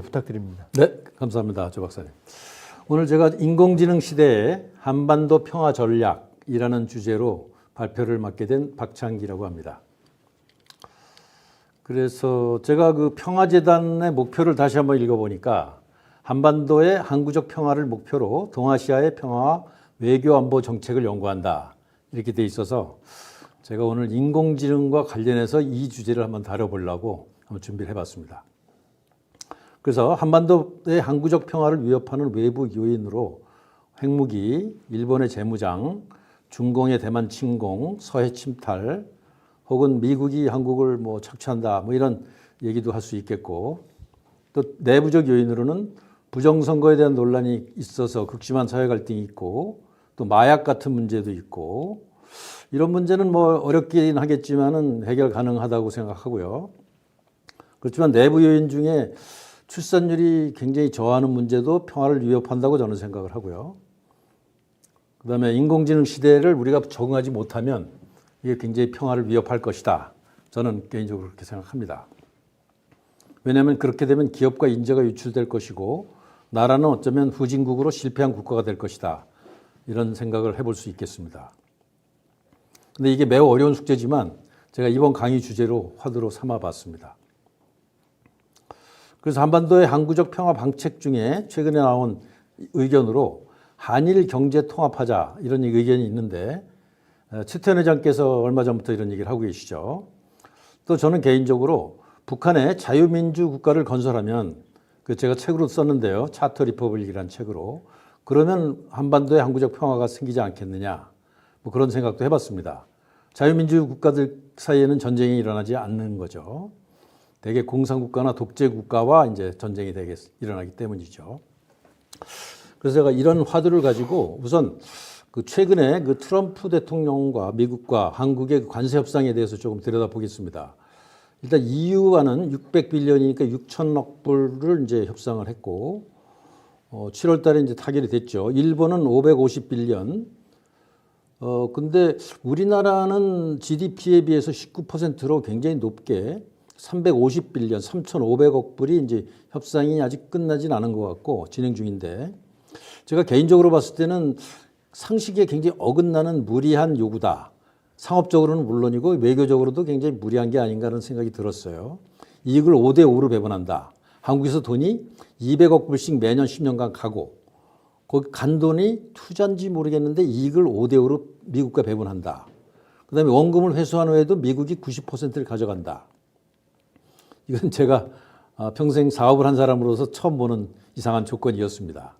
부탁드립니다. 네, 감사합니다. 조 박사님. 오늘 제가 인공지능 시대의 한반도 평화 전략이라는 주제로 발표를 맡게 된 박창기라고 합니다. 그래서 제가 그 평화재단의 목표를 다시 한번 읽어보니까 한반도의 항구적 평화를 목표로 동아시아의 평화와 외교 안보 정책을 연구한다. 이렇게 돼 있어서 제가 오늘 인공지능과 관련해서 이 주제를 한번 다뤄보려고 한번 준비를 해봤습니다. 그래서 한반도의 항구적 평화를 위협하는 외부 요인으로 핵무기, 일본의 재무장, 중공의 대만 침공, 서해 침탈, 혹은 미국이 한국을 착취한다, 이런 얘기도 할 수 있겠고, 또 내부적 요인으로는 부정선거에 대한 논란이 있어서 극심한 사회 갈등이 있고, 또 마약 같은 문제도 있고, 이런 문제는 어렵긴 하겠지만은 해결 가능하다고 생각하고요. 그렇지만 내부 요인 중에 출산율이 굉장히 저하는 문제도 평화를 위협한다고 저는 생각을 하고요. 그다음에 인공지능 시대를 우리가 적응하지 못하면 이게 굉장히 평화를 위협할 것이다. 저는 개인적으로 그렇게 생각합니다. 왜냐하면 그렇게 되면 기업과 인재가 유출될 것이고 나라는 어쩌면 후진국으로 실패한 국가가 될 것이다. 이런 생각을 해볼 수 있겠습니다. 근데 이게 매우 어려운 숙제지만 제가 이번 강의 주제로 화두로 삼아봤습니다. 그래서 한반도의 항구적 평화 방책 중에 최근에 나온 의견으로 한일 경제 통합하자 이런 의견이 있는데 최태원 회장께서 얼마 전부터 이런 얘기를 하고 계시죠. 또 저는 개인적으로 북한의 자유민주 국가를 건설하면 제가 책으로 썼는데요. 차터 리퍼블릭이라는 책으로. 그러면 한반도의 항구적 평화가 생기지 않겠느냐. 그런 생각도 해봤습니다. 자유민주 국가들 사이에는 전쟁이 일어나지 않는 거죠. 대개 공산국가나 독재국가와 이제 전쟁이 일어나기 때문이죠. 그래서 제가 이런 화두를 가지고 우선 최근에 트럼프 대통령과 미국과 한국의 관세 협상에 대해서 조금 들여다보겠습니다. 일단 EU와는 600빌리언이니까 6천억 불을 이제 협상을 했고, 7월 달에 이제 타결이 됐죠. 일본은 550빌리언. 근데 우리나라는 GDP에 비해서 19%로 굉장히 높게 350빌리언, 3,500억 불이 이제 협상이 아직 끝나진 않은 것 같고 진행 중인데 제가 개인적으로 봤을 때는 상식에 굉장히 어긋나는 무리한 요구다. 상업적으로는 물론이고 외교적으로도 굉장히 무리한 게 아닌가 하는 생각이 들었어요. 이익을 5대 5로 배분한다. 한국에서 돈이 200억 불씩 매년 10년간 가고 거기 간 돈이 투자인지 모르겠는데 이익을 5대 5로 미국과 배분한다. 그다음에 원금을 회수한 후에도 미국이 90%를 가져간다. 이건 제가 평생 사업을 한 사람으로서 처음 보는 이상한 조건이었습니다.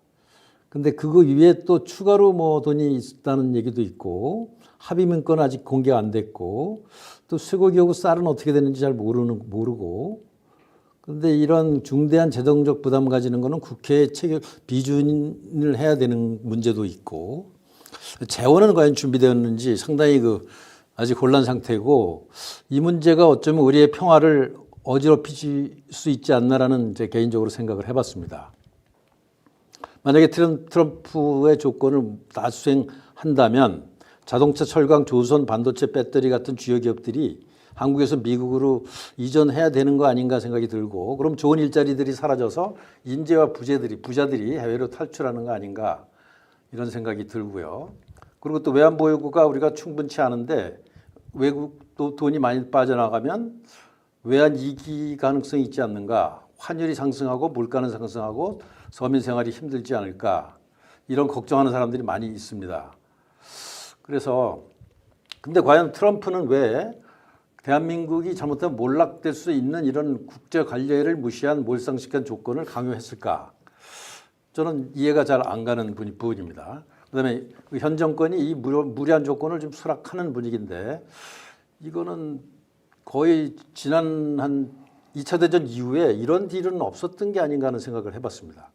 근데 그거 위에 또 추가로 돈이 있다는 얘기도 있고 합의문건은 아직 공개가 안 됐고 또 쇠고기하고 쌀은 어떻게 되는지 잘 모르고 그런데 이런 중대한 재정적 부담 가지는 거는 국회에 비준을 해야 되는 문제도 있고 재원은 과연 준비되었는지 상당히 아직 혼란 상태고 이 문제가 어쩌면 우리의 평화를 어지럽힐 수 있지 않나라는 제 개인적으로 생각을 해봤습니다. 만약에 트럼프의 조건을 다 수행한다면 자동차, 철강, 조선, 반도체, 배터리 같은 주요 기업들이 한국에서 미국으로 이전해야 되는 거 아닌가 생각이 들고 그럼 좋은 일자리들이 사라져서 인재와 부자들이 해외로 탈출하는 거 아닌가 이런 생각이 들고요. 그리고 또 외환보유고가 우리가 충분치 않은데 외국도 돈이 많이 빠져나가면 외환 위기 가능성이 있지 않는가. 환율이 상승하고 물가는 상승하고 서민 생활이 힘들지 않을까. 이런 걱정하는 사람들이 많이 있습니다. 그래서 근데 과연 트럼프는 왜 대한민국이 잘못하면 몰락될 수 있는 이런 국제 관례를 무시한 몰상식한 조건을 강요했을까? 저는 이해가 잘 안 가는 부분입니다. 그다음에 현 정권이 이 무리한 조건을 좀 수락하는 분위기인데 이거는 거의 지난 한 2차 대전 이후에 이런 딜은 없었던 게 아닌가 하는 생각을 해봤습니다.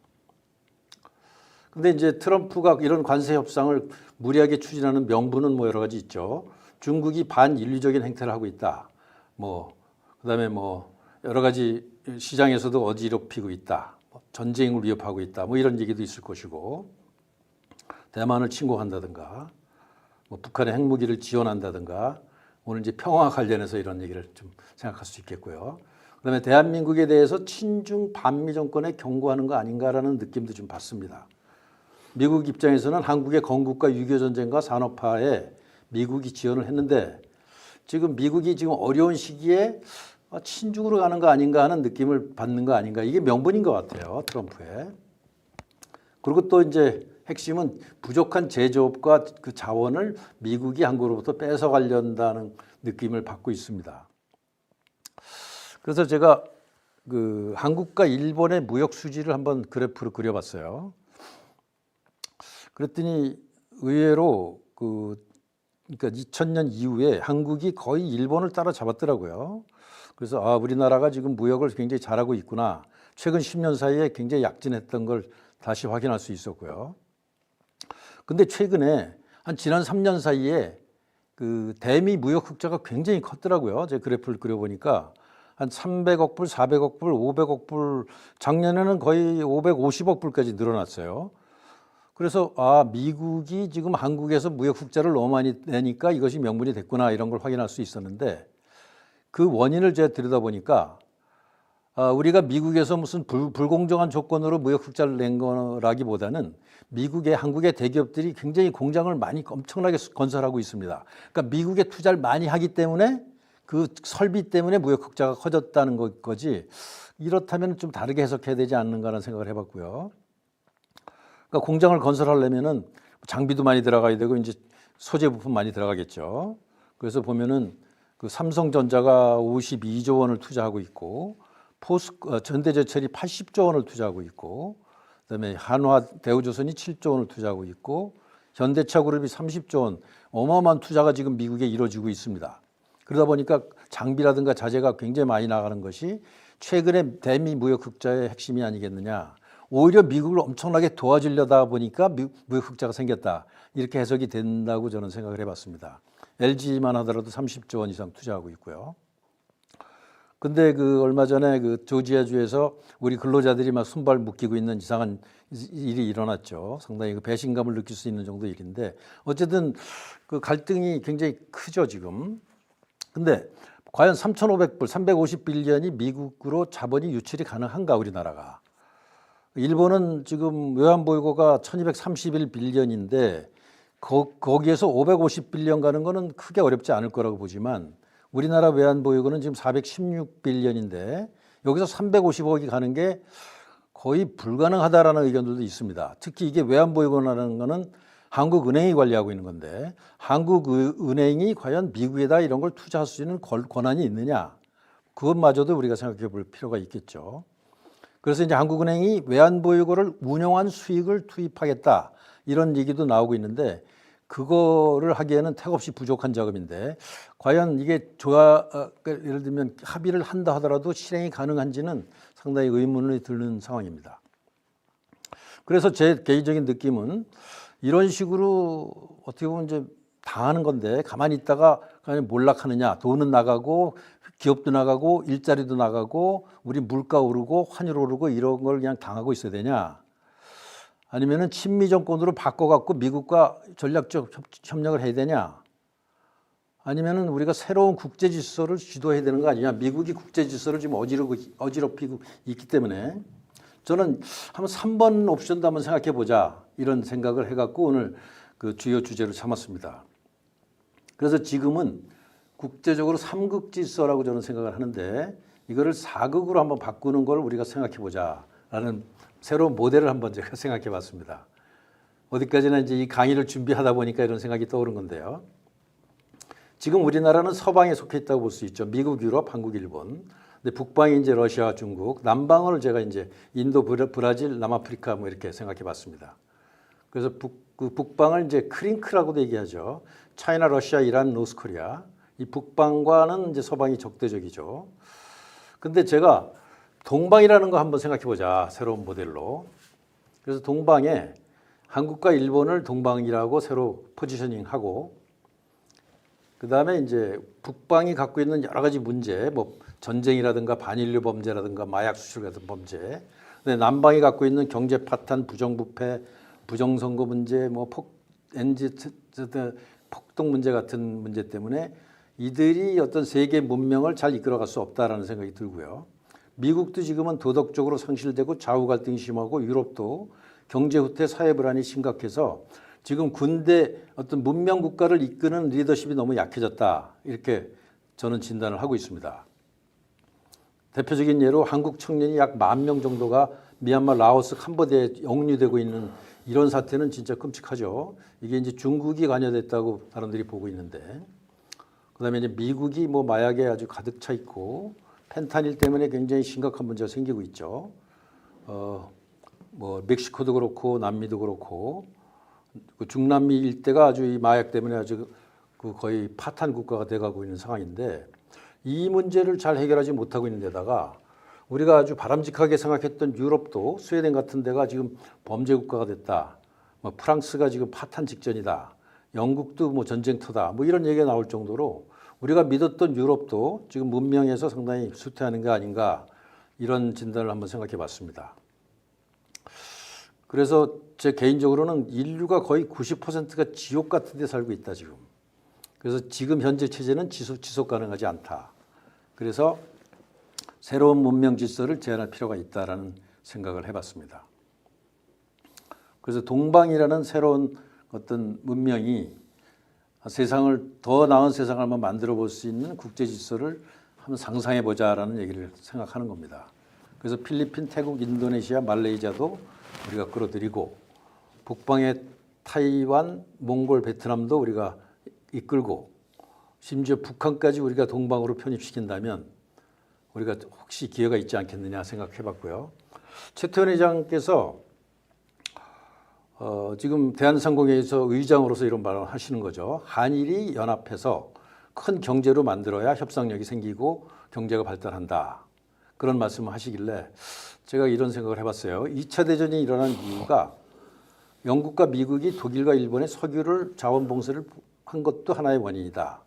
근데 이제 트럼프가 이런 관세 협상을 무리하게 추진하는 명분은 여러 가지 있죠. 중국이 반인류적인 행태를 하고 있다. 그다음에 여러 가지 시장에서도 어지럽히고 있다. 전쟁을 위협하고 있다. 이런 얘기도 있을 것이고 대만을 침공한다든가 북한의 핵무기를 지원한다든가 오늘 이제 평화 관련해서 이런 얘기를 좀 생각할 수 있겠고요. 그다음에 대한민국에 대해서 친중 반미 정권에 경고하는 거 아닌가라는 느낌도 좀 받습니다. 미국 입장에서는 한국의 건국과 6.25 전쟁과 산업화에 미국이 지원을 했는데 지금 미국이 지금 어려운 시기에 친중으로 가는 거 아닌가 하는 느낌을 받는 거 아닌가. 이게 명분인 것 같아요, 트럼프의. 그리고 또 이제 핵심은 부족한 제조업과 그 자원을 미국이 한국으로부터 뺏어가려는 느낌을 받고 있습니다. 그래서 제가 그 한국과 일본의 무역 수지를 한번 그래프로 그려봤어요. 그랬더니 의외로 그러니까 2000년 이후에 한국이 거의 일본을 따라잡았더라고요. 그래서 우리나라가 지금 무역을 굉장히 잘하고 있구나. 최근 10년 사이에 굉장히 약진했던 걸 다시 확인할 수 있었고요. 근데 최근에 한 지난 3년 사이에 그 대미 무역 흑자가 굉장히 컸더라고요. 제 그래프를 그려보니까 한 300억 불, 400억 불, 500억 불, 작년에는 거의 550억 불까지 늘어났어요. 그래서 미국이 지금 한국에서 무역 흑자를 너무 많이 내니까 이것이 명분이 됐구나 이런 걸 확인할 수 있었는데 그 원인을 제가 들여다보니까 우리가 미국에서 무슨 불공정한 조건으로 무역 흑자를 낸 거라기보다는 한국의 대기업들이 굉장히 공장을 많이 엄청나게 건설하고 있습니다. 그러니까 미국에 투자를 많이 하기 때문에 그 설비 때문에 무역 흑자가 커졌다는 거지 이렇다면 좀 다르게 해석해야 되지 않는가라는 생각을 해봤고요. 그러니까 공장을 건설하려면은 장비도 많이 들어가야 되고 이제 소재 부품 많이 들어가겠죠. 그래서 보면은 그 삼성전자가 52조 원을 투자하고 있고 현대제철이 80조 원을 투자하고 있고 그다음에 한화 대우조선이 7조 원을 투자하고 있고 현대차그룹이 30조 원 어마어마한 투자가 지금 미국에 이루어지고 있습니다. 그러다 보니까 장비라든가 자재가 굉장히 많이 나가는 것이 최근에 대미 무역 흑자의 핵심이 아니겠느냐. 오히려 미국을 엄청나게 도와주려다 보니까 무역 흑자가 생겼다. 이렇게 해석이 된다고 저는 생각을 해봤습니다. LG만 하더라도 30조 원 이상 투자하고 있고요. 근데 얼마 전에 조지아주에서 우리 근로자들이 막 손발 묶이고 있는 이상한 일이 일어났죠. 상당히 배신감을 느낄 수 있는 정도 일인데 어쨌든 그 갈등이 굉장히 크죠, 지금. 근데 과연 3,500불, 350빌리언이 미국으로 자본이 유출이 가능한가, 우리나라가. 일본은 지금 외환보유고가 1231빌리언인데 거기에서 550빌리언 가는 거는 크게 어렵지 않을 거라고 보지만 우리나라 외환보유고는 지금 416빌리언인데 여기서 350억이 가는 게 거의 불가능하다라는 의견들도 있습니다. 특히 이게 외환보유고라는 거는 한국은행이 관리하고 있는 건데 한국은행이 과연 미국에다 이런 걸 투자할 수 있는 권한이 있느냐, 그것마저도 우리가 생각해 볼 필요가 있겠죠. 그래서 이제 한국은행이 외환보유고를 운용한 수익을 투입하겠다 이런 얘기도 나오고 있는데 그거를 하기에는 택없이 부족한 자금인데 과연 이게 예를 들면 합의를 한다 하더라도 실행이 가능한지는 상당히 의문이 드는 상황입니다. 그래서 제 개인적인 느낌은 이런 식으로 어떻게 보면 이제 당하는 건데 가만히 있다가 그냥 몰락하느냐, 돈은 나가고 기업도 나가고 일자리도 나가고 우리 물가 오르고 환율 오르고 이런 걸 그냥 당하고 있어야 되냐, 아니면은 친미 정권으로 바꿔갖고 미국과 전략적 협력을 해야 되냐, 아니면은 우리가 새로운 국제 질서를 주도해야 되는 거 아니냐. 미국이 국제 질서를 지금 어지럽히고 있기 때문에 저는 한번 3번 옵션도 한번 생각해 보자 이런 생각을 해갖고 오늘 그 주요 주제로 삼았습니다. 그래서 지금은 국제적으로 3극 질서라고 저는 생각을 하는데 이거를 4극으로 한번 바꾸는 걸 우리가 생각해 보자라는 새로운 모델을 한번 제가 생각해 봤습니다. 어디까지나 이제 이 강의를 준비하다 보니까 이런 생각이 떠오른 건데요. 지금 우리나라는 서방에 속해 있다고 볼 수 있죠. 미국, 유럽, 한국, 일본. 근데 북방이 이제 러시아, 중국, 남방을 제가 이제 인도, 브라질, 남아프리카 뭐 이렇게 생각해 봤습니다. 그래서 북방을 이제 크링크라고도 얘기하죠. 차이나, 러시아, 이란, 노스코리아. 이 북방과는 이제 서방이 적대적이죠. 근데 제가 동방이라는 거 한번 생각해 보자. 새로운 모델로. 그래서 동방에 한국과 일본을 동방이라고 새로 포지셔닝하고 그다음에 이제 북방이 갖고 있는 여러 가지 문제, 뭐 전쟁이라든가 반인류 범죄라든가 마약 수출 같은 범죄, 근데 남방이 갖고 있는 경제 파탄, 부정부패, 부정선거 문제, 뭐 폭동 문제 같은 문제 때문에 이들이 어떤 세계 문명을 잘 이끌어갈 수 없다라는 생각이 들고요. 미국도 지금은 도덕적으로 상실되고 좌우 갈등이 심하고 유럽도 경제 후퇴, 사회 불안이 심각해서 지금 군대 어떤 문명 국가를 이끄는 리더십이 너무 약해졌다. 이렇게 저는 진단을 하고 있습니다. 대표적인 예로 한국 청년이 약 10,000명 정도가 미얀마, 라오스, 캄보디아에 영류되고 있는 이런 사태는 진짜 끔찍하죠. 이게 이제 중국이 관여됐다고 사람들이 보고 있는데, 그다음에 이제 미국이 뭐 마약에 아주 가득 차 있고 펜타닐 때문에 굉장히 심각한 문제가 생기고 있죠. 뭐 멕시코도 그렇고 남미도 그렇고 그 중남미 일대가 아주 이 마약 때문에 아주 그 거의 파탄 국가가 돼가고 있는 상황인데, 이 문제를 잘 해결하지 못하고 있는 데다가 우리가 아주 바람직하게 생각했던 유럽도 스웨덴 같은 데가 지금 범죄 국가가 됐다. 뭐 프랑스가 지금 파탄 직전이다. 영국도 뭐 전쟁터다. 뭐 이런 얘기가 나올 정도로 우리가 믿었던 유럽도 지금 문명에서 상당히 쇠퇴하는 게 아닌가, 이런 진단을 한번 생각해 봤습니다. 그래서 제 개인적으로는 인류가 거의 90%가 지옥 같은 데 살고 있다 지금. 그래서 지금 현재 체제는 지속 가능하지 않다. 그래서 새로운 문명 질서를 제안할 필요가 있다라는 생각을 해봤습니다. 그래서 동방이라는 새로운 어떤 문명이 세상을, 더 나은 세상을 한번 만들어 볼 수 있는 국제 질서를 한번 상상해 보자라는 얘기를 생각하는 겁니다. 그래서 필리핀, 태국, 인도네시아, 말레이시아도 우리가 끌어들이고, 북방의 타이완, 몽골, 베트남도 우리가 이끌고, 심지어 북한까지 우리가 동방으로 편입시킨다면 우리가 혹시 기회가 있지 않겠느냐 생각해 봤고요. 최태원 회장께서 지금 대한상공회에서 의장으로서 이런 말을 하시는 거죠. 한일이 연합해서 큰 경제로 만들어야 협상력이 생기고 경제가 발달한다. 그런 말씀을 하시길래 제가 이런 생각을 해봤어요. 2차 대전이 일어난 이유가 영국과 미국이 독일과 일본의 석유를 자원봉쇄를 한 것도 하나의 원인이다.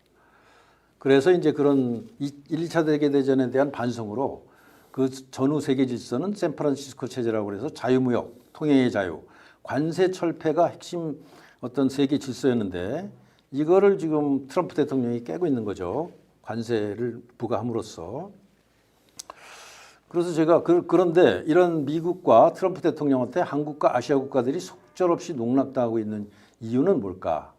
그래서 이제 그런 1차 세계대전에 대한 반성으로 그 전후 세계 질서는 샌프란시스코 체제라고 해서 자유무역, 통행의 자유, 관세 철폐가 핵심 어떤 세계 질서였는데, 이거를 지금 트럼프 대통령이 깨고 있는 거죠. 관세를 부과함으로써. 그래서 제가 그런데 이런 미국과 트럼프 대통령한테 한국과 아시아 국가들이 속절없이 농락당하고 있는 이유는 뭘까?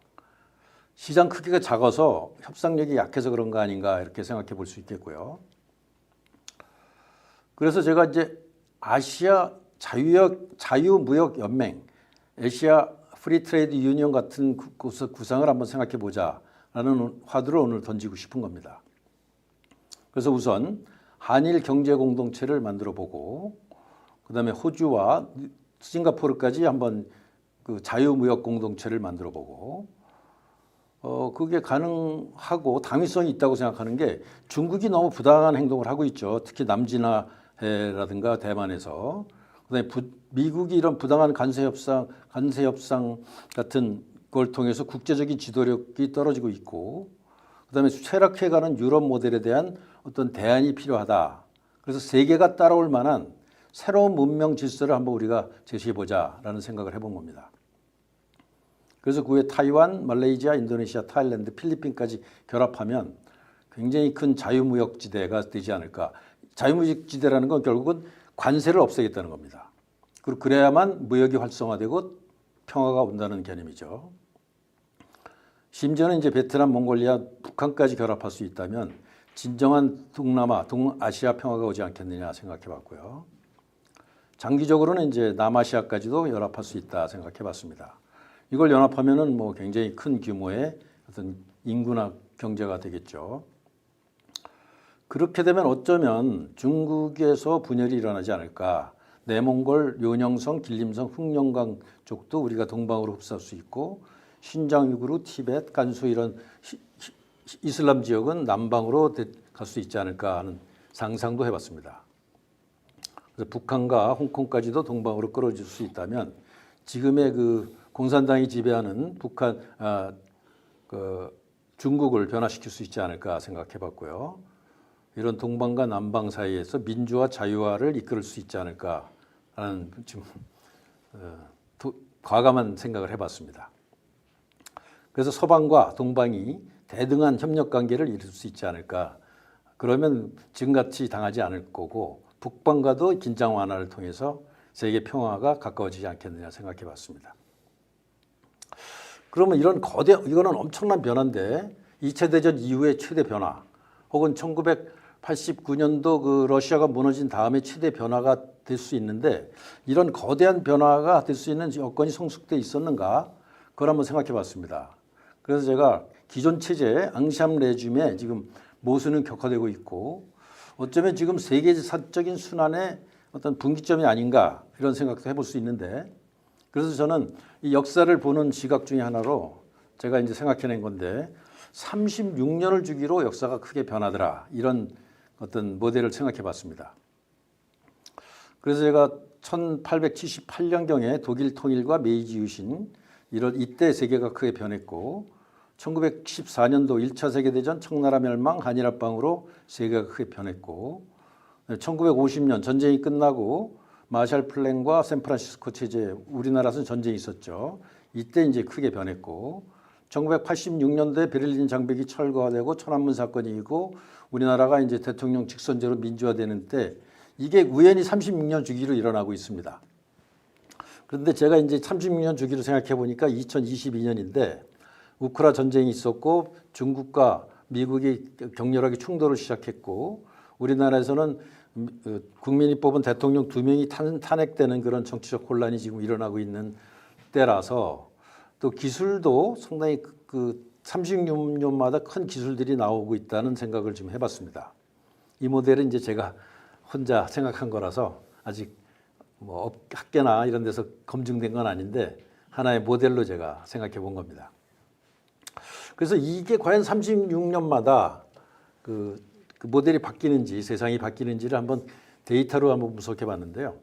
시장 크기가 작아서 협상력이 약해서 그런 거 아닌가, 이렇게 생각해 볼 수 있겠고요. 그래서 제가 이제 아시아 자유무역 연맹, 아시아 프리 트레이드 유니언 같은 구상을 한번 생각해 보자라는 화두를 오늘 던지고 싶은 겁니다. 그래서 우선 한일 경제 공동체를 만들어 보고, 그다음에 호주와 싱가포르까지 한번 그 자유무역 공동체를 만들어 보고, 그게 가능하고 당위성이 있다고 생각하는 게, 중국이 너무 부당한 행동을 하고 있죠. 특히 남진해라든가 대만에서. 그다음에 미국이 이런 부당한 관세 협상 같은 걸 통해서 국제적인 지도력이 떨어지고 있고, 그다음에 쇠락해가는 유럽 모델에 대한 어떤 대안이 필요하다. 그래서 세계가 따라올 만한 새로운 문명 질서를 한번 우리가 제시해 보자라는 생각을 해본 겁니다. 그래서 그 후에 타이완, 말레이시아, 인도네시아, 타일랜드, 필리핀까지 결합하면 굉장히 큰 자유무역 지대가 되지 않을까. 자유무역 지대라는 건 결국은 관세를 없애겠다는 겁니다. 그리고 그래야만 무역이 활성화되고 평화가 온다는 개념이죠. 심지어는 이제 베트남, 몽골리아, 북한까지 결합할 수 있다면 진정한 동남아, 동아시아 평화가 오지 않겠느냐 생각해 봤고요. 장기적으로는 이제 남아시아까지도 연합할 수 있다 생각해 봤습니다. 이걸 연합하면은 뭐 굉장히 큰 규모의 어떤 인구나 경제가 되겠죠. 그렇게 되면 어쩌면 중국에서 분열이 일어나지 않을까. 내몽골, 요녕성, 길림성, 흑룡강 쪽도 우리가 동방으로 흡수할 수 있고, 신장, 유구르, 티벳, 간수 이런 이슬람 지역은 남방으로 갈 수 있지 않을까 하는 상상도 해봤습니다. 그래서 북한과 홍콩까지도 동방으로 끌어줄 수 있다면 지금의 그 공산당이 지배하는 중국을 변화시킬 수 있지 않을까 생각해봤고요. 이런 동방과 남방 사이에서 민주화, 자유화를 이끌 수 있지 않을까라는 지금 과감한 생각을 해봤습니다. 그래서 서방과 동방이 대등한 협력 관계를 이룰 수 있지 않을까. 그러면 지금같이 당하지 않을 거고, 북방과도 긴장 완화를 통해서 세계 평화가 가까워지지 않겠느냐 생각해 봤습니다. 그러면 이거는 엄청난 변화인데 2차 대전 이후의 최대 변화 혹은 1989년도 그 러시아가 무너진 다음에 최대 변화가 될 수 있는데 이런 거대한 변화가 될 수 있는 여건이 성숙돼 있었는가? 그걸 한번 생각해 봤습니다. 그래서 제가 기존 체제 앙샴 레짐에 지금 모순은 격화되고 있고 어쩌면 지금 세계사적인 순환의 어떤 분기점이 아닌가 이런 생각도 해볼 수 있는데 그래서 저는 이 역사를 보는 시각 중에 하나로 제가 이제 생각해낸 건데 36년을 주기로 역사가 크게 변하더라 이런 어떤 모델을 생각해 봤습니다. 그래서 제가 1878년경에 독일 통일과 메이지 유신 이때 세계가 크게 변했고 1914년도 1차 세계대전 청나라 멸망 한일 합방으로 세계가 크게 변했고 1950년 전쟁이 끝나고 마샬 플랜과 샌프란시스코 체제 우리나라에서는 전쟁이 있었죠. 이때 이제 크게 변했고 1986년도에 베를린 장벽이 철거되고 천안문 사건이 있고 우리나라가 이제 대통령 직선제로 민주화되는 때 이게 우연히 36년 주기로 일어나고 있습니다. 그런데 제가 이제 36년 주기로 생각해 보니까 2022년인데 우크라 전쟁이 있었고 중국과 미국이 격렬하게 충돌을 시작했고 우리나라에서는 국민이 뽑은 대통령 2명이 탄핵되는 그런 정치적 혼란이 지금 일어나고 있는 때라서 또 기술도 상당히 그 36년마다 큰 기술들이 나오고 있다는 생각을 좀 해봤습니다. 이 모델은 이제 제가 혼자 생각한 거라서 아직 뭐 학계나 이런 데서 검증된 건 아닌데 하나의 모델로 제가 생각해 본 겁니다. 그래서 이게 과연 36년마다 그 모델이 바뀌는지 세상이 바뀌는지를 한번 데이터로 한번 분석해 봤는데요.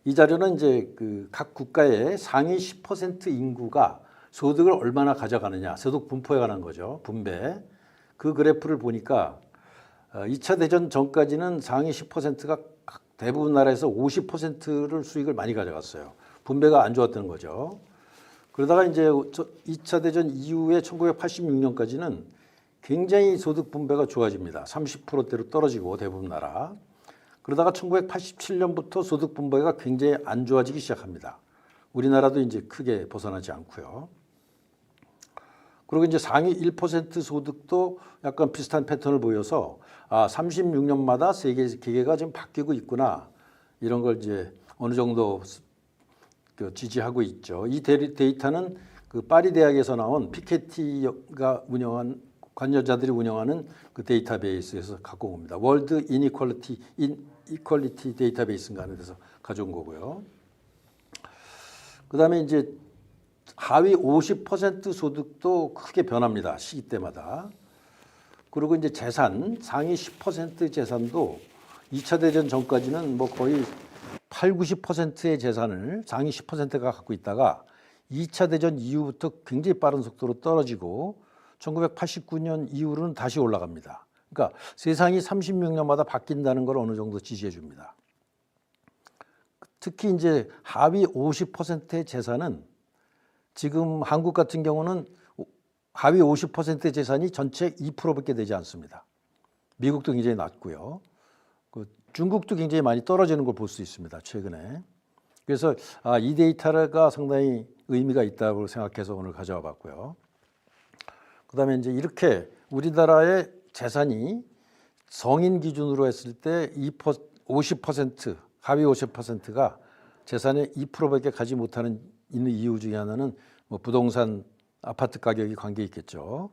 이 자료는 이제 그 각 국가의 상위 10% 인구가 소득을 얼마나 가져가느냐, 소득 분포에 관한 거죠. 분배. 그 그래프를 보니까 2차 대전 전까지는 상위 10%가 대부분 나라에서 50%를 수익을 많이 가져갔어요. 분배가 안 좋았다는 거죠. 그러다가 이제 2차 대전 이후에 1986년까지는 굉장히 소득 분배가 좋아집니다. 30%대로 떨어지고 대부분 나라. 그러다가 1987년부터 소득 분배가 굉장히 안 좋아지기 시작합니다. 우리나라도 이제 크게 벗어나지 않고요. 그리고 이제 상위 1% 소득도 약간 비슷한 패턴을 보여서 36년마다 세계 기계가 지금 바뀌고 있구나. 이런 걸 이제 어느 정도 지지하고 있죠. 이 데이터는 그 파리 대학에서 나온 피케티가 운영한 관여자들이 운영하는 그 데이터베이스에서 갖고 옵니다. 월드 이퀄리티 데이터베이스인가 하는 데서 가져온 거고요. 그다음에 이제 하위 50% 소득도 크게 변합니다. 시기 때마다. 그리고 이제 재산, 상위 10% 재산도 2차 대전 전까지는 뭐 거의 8, 90%의 재산을 상위 10%가 갖고 있다가 2차 대전 이후부터 굉장히 빠른 속도로 떨어지고 1989년 이후로는 다시 올라갑니다. 그러니까 세상이 36년마다 바뀐다는 걸 어느 정도 지지해 줍니다. 특히 이제 하위 50%의 재산은 지금 한국 같은 경우는 하위 50%의 재산이 전체 2%밖에 되지 않습니다. 미국도 굉장히 낮고요. 중국도 굉장히 많이 떨어지는 걸 볼 수 있습니다. 최근에. 그래서 이 데이터가 상당히 의미가 있다고 생각해서 오늘 가져와 봤고요. 그다음에 이제 이렇게 우리나라의 재산이 성인 기준으로 했을 때 50% 하위 50%가 재산의 2%밖에 가지 못하는 있는 이유 중에 하나는 뭐 부동산 아파트 가격이 관계 있겠죠.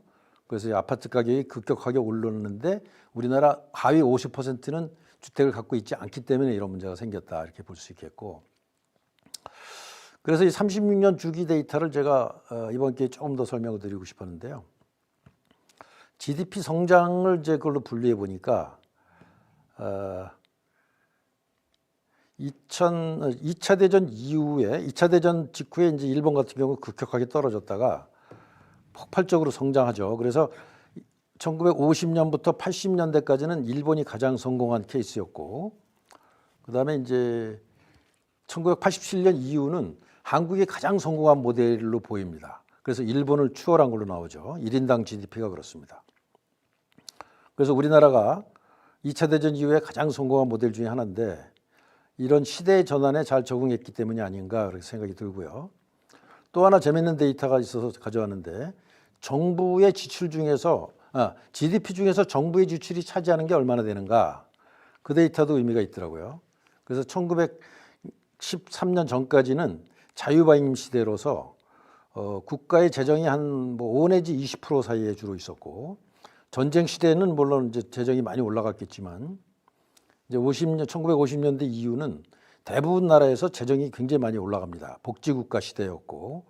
그래서 이 아파트 가격이 급격하게 오르는데 우리나라 하위 50%는 주택을 갖고 있지 않기 때문에 이런 문제가 생겼다 이렇게 볼 수 있겠고. 그래서 이 36년 주기 데이터를 제가 이번 기회에 조금 더 설명을 드리고 싶었는데요. GDP 성장을 이제 그걸로 분류해 보니까 2차 대전 이후에 2차 대전 직후에 이제 일본 같은 경우 급격하게 떨어졌다가 폭발적으로 성장하죠. 그래서 1950년부터 80년대까지는 일본이 가장 성공한 케이스였고, 그다음에 이제 1987년 이후는 한국이 가장 성공한 모델로 보입니다. 그래서 일본을 추월한 걸로 나오죠. 1인당 GDP가 그렇습니다. 그래서 우리나라가 2차 대전 이후에 가장 성공한 모델 중에 하나인데 이런 시대의 전환에 잘 적응했기 때문이 아닌가 그렇게 생각이 들고요. 또 하나 재밌는 데이터가 있어서 가져왔는데 정부의 지출 중에서 GDP 중에서 정부의 지출이 차지하는 게 얼마나 되는가 그 데이터도 의미가 있더라고요. 그래서 1913년 전까지는 자유바임 시대로서 국가의 재정이 한 5 내지 20% 사이에 주로 있었고 전쟁 시대에는 물론 이제 재정이 많이 올라갔겠지만 이제 1950년대 이후는 대부분 나라에서 재정이 굉장히 많이 올라갑니다. 복지국가 시대였고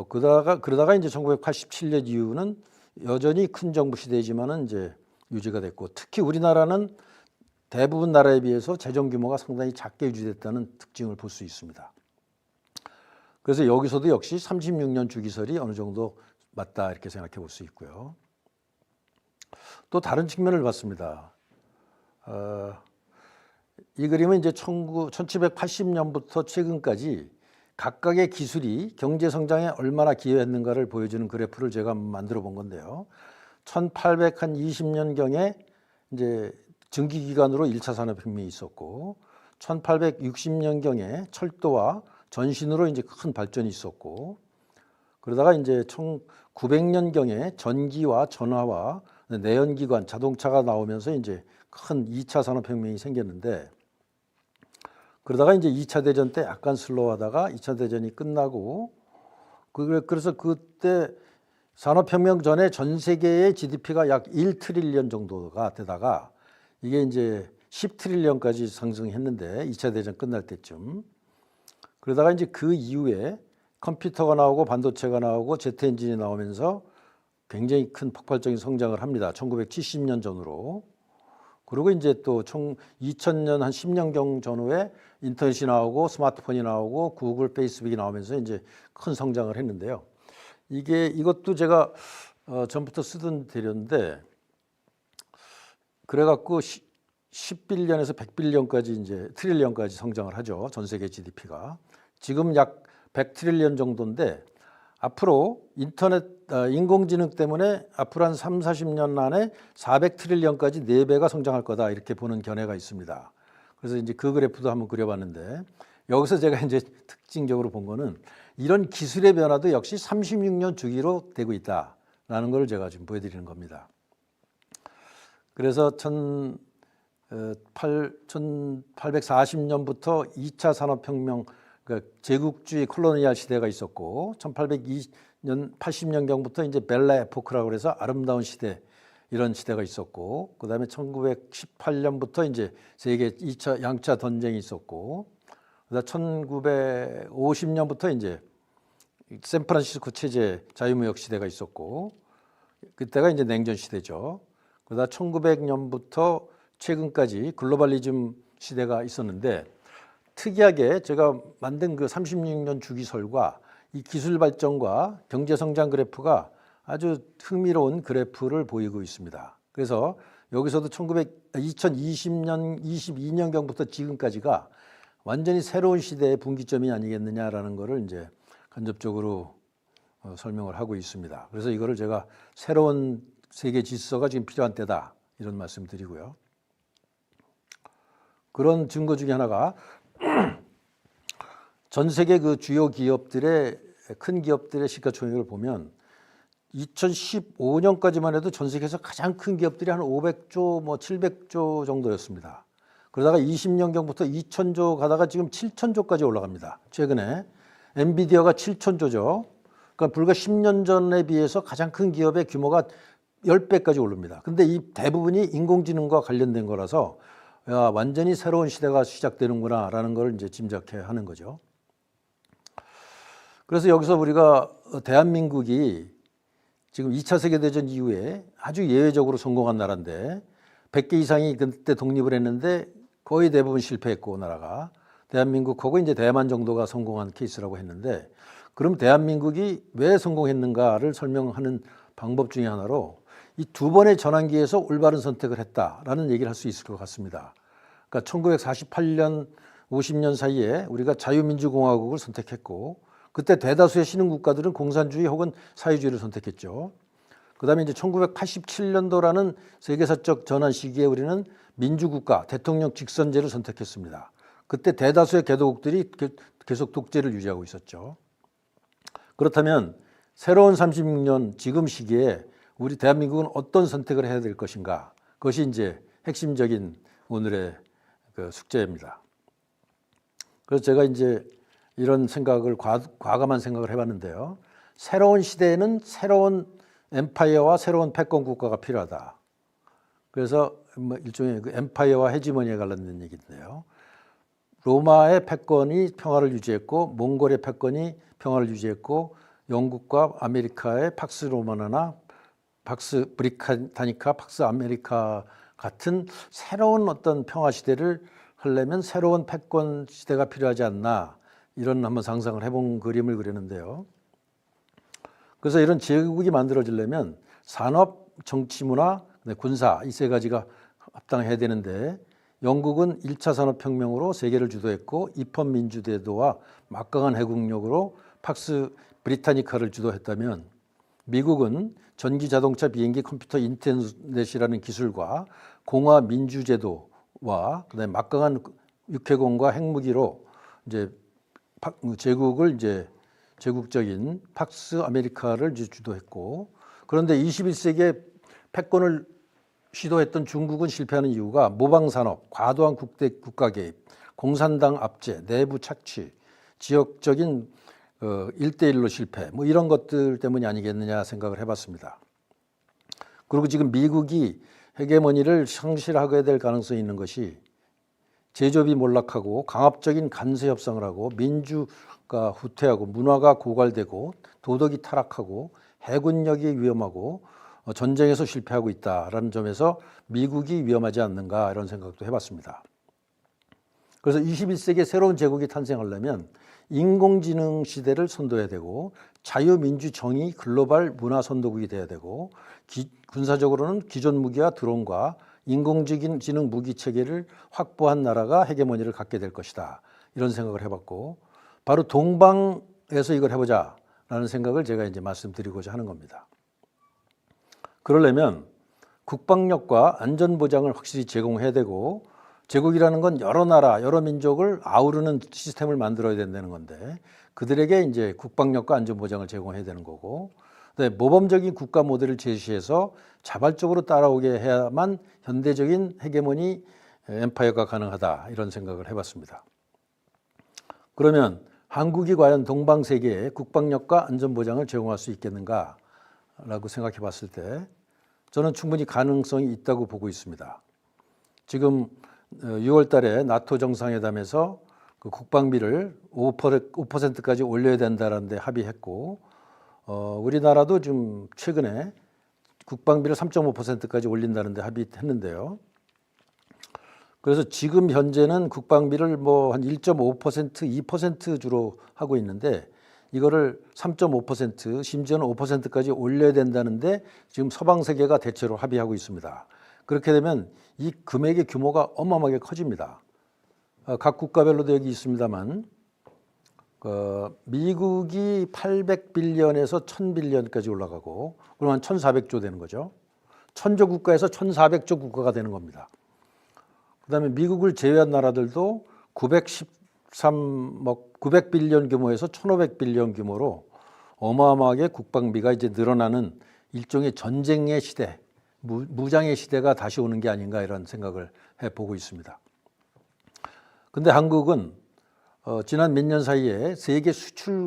그러다가 이제 1987년 이후는 여전히 큰 정부 시대이지만은 이제 유지가 됐고 특히 우리나라는 대부분 나라에 비해서 재정 규모가 상당히 작게 유지됐다는 특징을 볼 수 있습니다. 그래서 여기서도 역시 36년 주기설이 어느 정도 맞다 이렇게 생각해 볼 수 있고요. 또 다른 측면을 봤습니다. 이 그림은 이제 1780년부터 최근까지 각각의 기술이 경제 성장에 얼마나 기여했는가를 보여주는 그래프를 제가 만들어 본 건데요. 1820년경에 이제 증기기관으로 1차 산업혁명이 있었고 1860년경에 철도와 전신으로 이제 큰 발전이 있었고 그러다가 이제 1900년경에 전기와 전화와 내연기관, 자동차가 나오면서 이제 큰 2차 산업혁명이 생겼는데 그러다가 이제 2차 대전 때 약간 슬로우하다가 2차 대전이 끝나고 그래서 그때 산업혁명 전에 전 세계의 GDP가 약 1트릴리언 정도가 되다가 이게 이제 10트릴리언까지 상승했는데 2차 대전 끝날 때쯤 그러다가 이제 그 이후에 컴퓨터가 나오고 반도체가 나오고 제트 엔진이 나오면서 굉장히 큰 폭발적인 성장을 합니다. 1970년 전후로. 그리고 이제 또 2000년 한 10년경 전후에 인터넷이 나오고 스마트폰이 나오고 구글, 페이스북이 나오면서 이제 큰 성장을 했는데요. 이것도 제가 전부터 쓰던 대료인데 그래갖고 10빌리언에서 100빌리언까지 이제 트릴리언까지 성장을 하죠. 전 세계 GDP가. 지금 약 100트릴리언 정도인데 앞으로 인공지능 때문에 앞으로 한 3, 40년 안에 400트릴리언까지 4배가 성장할 거다 이렇게 보는 견해가 있습니다. 그래서 이제 그 그래프도 한번 그려봤는데 여기서 제가 이제 특징적으로 본 거는 이런 기술의 변화도 역시 36년 주기로 되고 있다라는 걸 제가 지금 보여드리는 겁니다. 그래서 1840년부터 2차 산업혁명 그러니까 제국주의 콜로니얼 시대가 있었고 1820년 80년경부터 이제 벨라 에포크라고 해서 아름다운 시대 이런 시대가 있었고 그다음에 1918년부터 이제 세계 2차 양차 전쟁이 있었고 그다음 1950년부터 이제 샌프란시스코 체제 자유무역 시대가 있었고 그때가 이제 냉전 시대죠. 그다음 1900년부터 최근까지 글로벌리즘 시대가 있었는데 특이하게 제가 만든 그 36년 주기설과 이 기술 발전과 경제 성장 그래프가 아주 흥미로운 그래프를 보이고 있습니다. 그래서 여기서도 2020년, 22년경부터 지금까지가 완전히 새로운 시대의 분기점이 아니겠느냐라는 것을 이제 간접적으로 설명을 하고 있습니다. 그래서 이거를 제가 새로운 세계 질서가 지금 필요한 때다 이런 말씀 드리고요. 그런 증거 중에 하나가 전 세계 그 주요 기업들의 큰 기업들의 시가총액을 보면 2015년까지만 해도 전 세계에서 가장 큰 기업들이 한 500조, 700조 정도였습니다. 그러다가 20년경부터 2,000조 가다가 지금 7,000조까지 올라갑니다. 최근에 엔비디아가 7,000조죠. 그러니까 불과 10년 전에 비해서 가장 큰 기업의 규모가 10배까지 오릅니다. 근데 이 대부분이 인공지능과 관련된 거라서 완전히 새로운 시대가 시작되는구나라는 걸 이제 짐작해 하는 거죠. 그래서 여기서 우리가 대한민국이 지금 2차 세계대전 이후에 아주 예외적으로 성공한 나라인데 100개 이상이 그때 독립을 했는데 거의 대부분 실패했고 나라가 대한민국하고 이제 대만 정도가 성공한 케이스라고 했는데 그럼 대한민국이 왜 성공했는가를 설명하는 방법 중에 하나로 이 두 번의 전환기에서 올바른 선택을 했다라는 얘기를 할 수 있을 것 같습니다. 그러니까 1948년, 50년 사이에 우리가 자유민주공화국을 선택했고 그때 대다수의 신흥국가들은 공산주의 혹은 사회주의를 선택했죠. 그다음에 이제 1987년도라는 세계사적 전환 시기에 우리는 민주국가 대통령 직선제를 선택했습니다. 그때 대다수의 개도국들이 계속 독재를 유지하고 있었죠. 그렇다면 새로운 36년 지금 시기에 우리 대한민국은 어떤 선택을 해야 될 것인가? 그것이 이제 핵심적인 오늘의 그 숙제입니다. 그래서 제가 이제 이런 생각을 과감한 생각을 해봤는데요. 새로운 시대에는 새로운 엠파이어와 새로운 패권 국가가 필요하다. 그래서 뭐 일종의 그 엠파이어와 헤지모니에 관련된 얘기인데요. 로마의 패권이 평화를 유지했고 몽골의 패권이 평화를 유지했고 영국과 아메리카의 팍스 로마나나 팍스 브리타니카, 팍스 아메리카 같은 새로운 어떤 평화 시대를 하려면 새로운 패권 시대가 필요하지 않나 이런 한번 상상을 해본 그림을 그리는데요. 그래서 이런 제국이 만들어지려면 산업, 정치, 문화, 군사 이 세 가지가 합당해야 되는데 영국은 1차 산업혁명으로 세계를 주도했고 입헌 민주제도와 막강한 해국력으로 팍스 브리타니카를 주도했다면 미국은 전기 자동차, 비행기, 컴퓨터, 인터넷이라는 기술과 공화 민주제도와 그다음에 막강한 육해공과 핵무기로 이제 제국을 이제 제국적인 팍스 아메리카를 이제 주도했고 그런데 21세기에 패권을 시도했던 중국은 실패하는 이유가 모방산업, 과도한 국가 개입, 공산당 압제, 내부 착취, 지역적인 1대1로 실패 뭐 이런 것들 때문이 아니겠느냐 생각을 해봤습니다. 그리고 지금 미국이 헤게모니를 상실하게 될 가능성이 있는 것이 제조업이 몰락하고 강압적인 간세 협상을 하고 민주가 후퇴하고 문화가 고갈되고 도덕이 타락하고 해군력이 위험하고 전쟁에서 실패하고 있다라는 점에서 미국이 위험하지 않는가 이런 생각도 해봤습니다. 그래서 21세기에 새로운 제국이 탄생하려면 인공지능 시대를 선도해야 되고 자유민주 정의 글로벌 문화 선도국이 돼야 되고 군사적으로는 기존 무기와 드론과 인공지능 무기 체계를 확보한 나라가 헤게모니를 갖게 될 것이다. 이런 생각을 해봤고 바로 동방에서 이걸 해보자라는 생각을 제가 이제 말씀드리고자 하는 겁니다. 그러려면 국방력과 안전보장을 확실히 제공해야 되고 제국이라는 건 여러 나라, 여러 민족을 아우르는 시스템을 만들어야 된다는 건데 그들에게 이제 국방력과 안전보장을 제공해야 되는 거고 모범적인 국가 모델을 제시해서 자발적으로 따라오게 해야만 현대적인 헤게모니 엠파이어가 가능하다 이런 생각을 해봤습니다. 그러면 한국이 과연 동방세계에 국방력과 안전보장을 제공할 수 있겠는가라고 생각해 봤을 때 저는 충분히 가능성이 있다고 보고 있습니다. 지금 6월 달에 나토 정상회담에서 그 국방비를 5%까지 올려야 된다는 데 합의했고 우리나라도 좀 최근에 국방비를 3.5%까지 올린다는 데 합의했는데요. 그래서 지금 현재는 국방비를 뭐 한 1.5%, 2% 주로 하고 있는데 이거를 3.5% 심지어는 5%까지 올려야 된다는데 지금 서방 세계가 대체로 합의하고 있습니다. 그렇게 되면 이 금액의 규모가 어마어마하게 커집니다. 각 국가별로도 여기 있습니다만 미국이 800빌리언에서 1000빌리언까지 올라가고 그러면 1400조 되는 거죠. 1000조 국가에서 1400조 국가가 되는 겁니다. 그다음에 미국을 제외한 나라들도 900빌리언 규모에서 1500빌리언 규모로 어마어마하게 국방비가 이제 늘어나는 일종의 전쟁의 시대, 무장의 시대가 다시 오는 게 아닌가 이런 생각을 해보고 있습니다. 근데 한국은 지난 몇 년 사이에 세계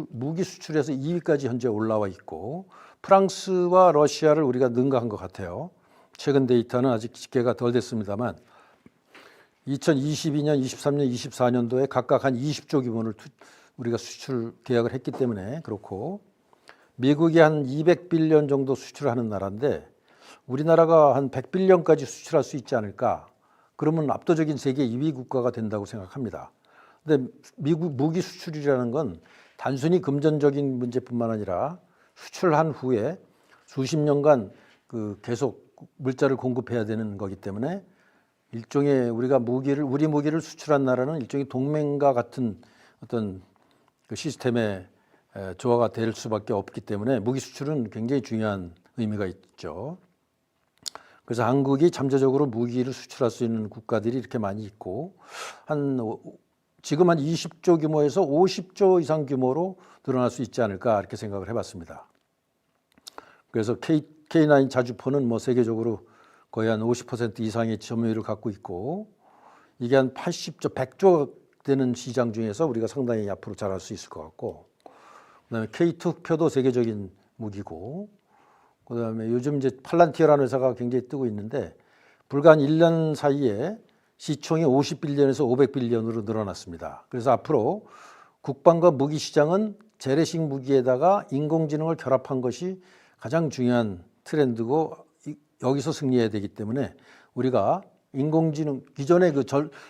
무기 수출에서 2위까지 현재 올라와 있고 프랑스와 러시아를 우리가 능가한 것 같아요. 최근 데이터는 아직 집계가 덜 됐습니다만 2022년, 23년, 24년도에 각각 한 20조 규모를 우리가 수출 계약을 했기 때문에 그렇고 미국이 한 200빌리언 정도 수출하는 나라인데 우리나라가 한 100빌리언까지 수출할 수 있지 않을까? 그러면 압도적인 세계 2위 국가가 된다고 생각합니다. 근데 미국 무기 수출이라는 건 단순히 금전적인 문제뿐만 아니라 수출한 후에 수십 년간 그 계속 물자를 공급해야 되는 거기 때문에 일종의 우리 무기를 수출한 나라는 일종의 동맹과 같은 어떤 그 시스템의 조화가 될 수밖에 없기 때문에 무기 수출은 굉장히 중요한 의미가 있죠. 그래서 한국이 잠재적으로 무기를 수출할 수 있는 국가들이 이렇게 많이 있고 지금 한 20조 규모에서 50조 이상 규모로 늘어날 수 있지 않을까 이렇게 생각을 해봤습니다. 그래서 K9 자주포는 뭐 세계적으로 거의 한 50% 이상의 점유율을 갖고 있고 이게 한 80조, 100조 되는 시장 중에서 우리가 상당히 앞으로 잘할 수 있을 것 같고 그다음에 K2표도 세계적인 무기고 그다음에 요즘 이제 팔란티어라는 회사가 굉장히 뜨고 있는데 불과 한 1년 사이에 시총이 50빌리언에서 500빌리언으로 늘어났습니다. 그래서 앞으로 국방과 무기 시장은 재래식 무기에다가 인공지능을 결합한 것이 가장 중요한 트렌드고 여기서 승리해야 되기 때문에 우리가 인공지능 기존의 그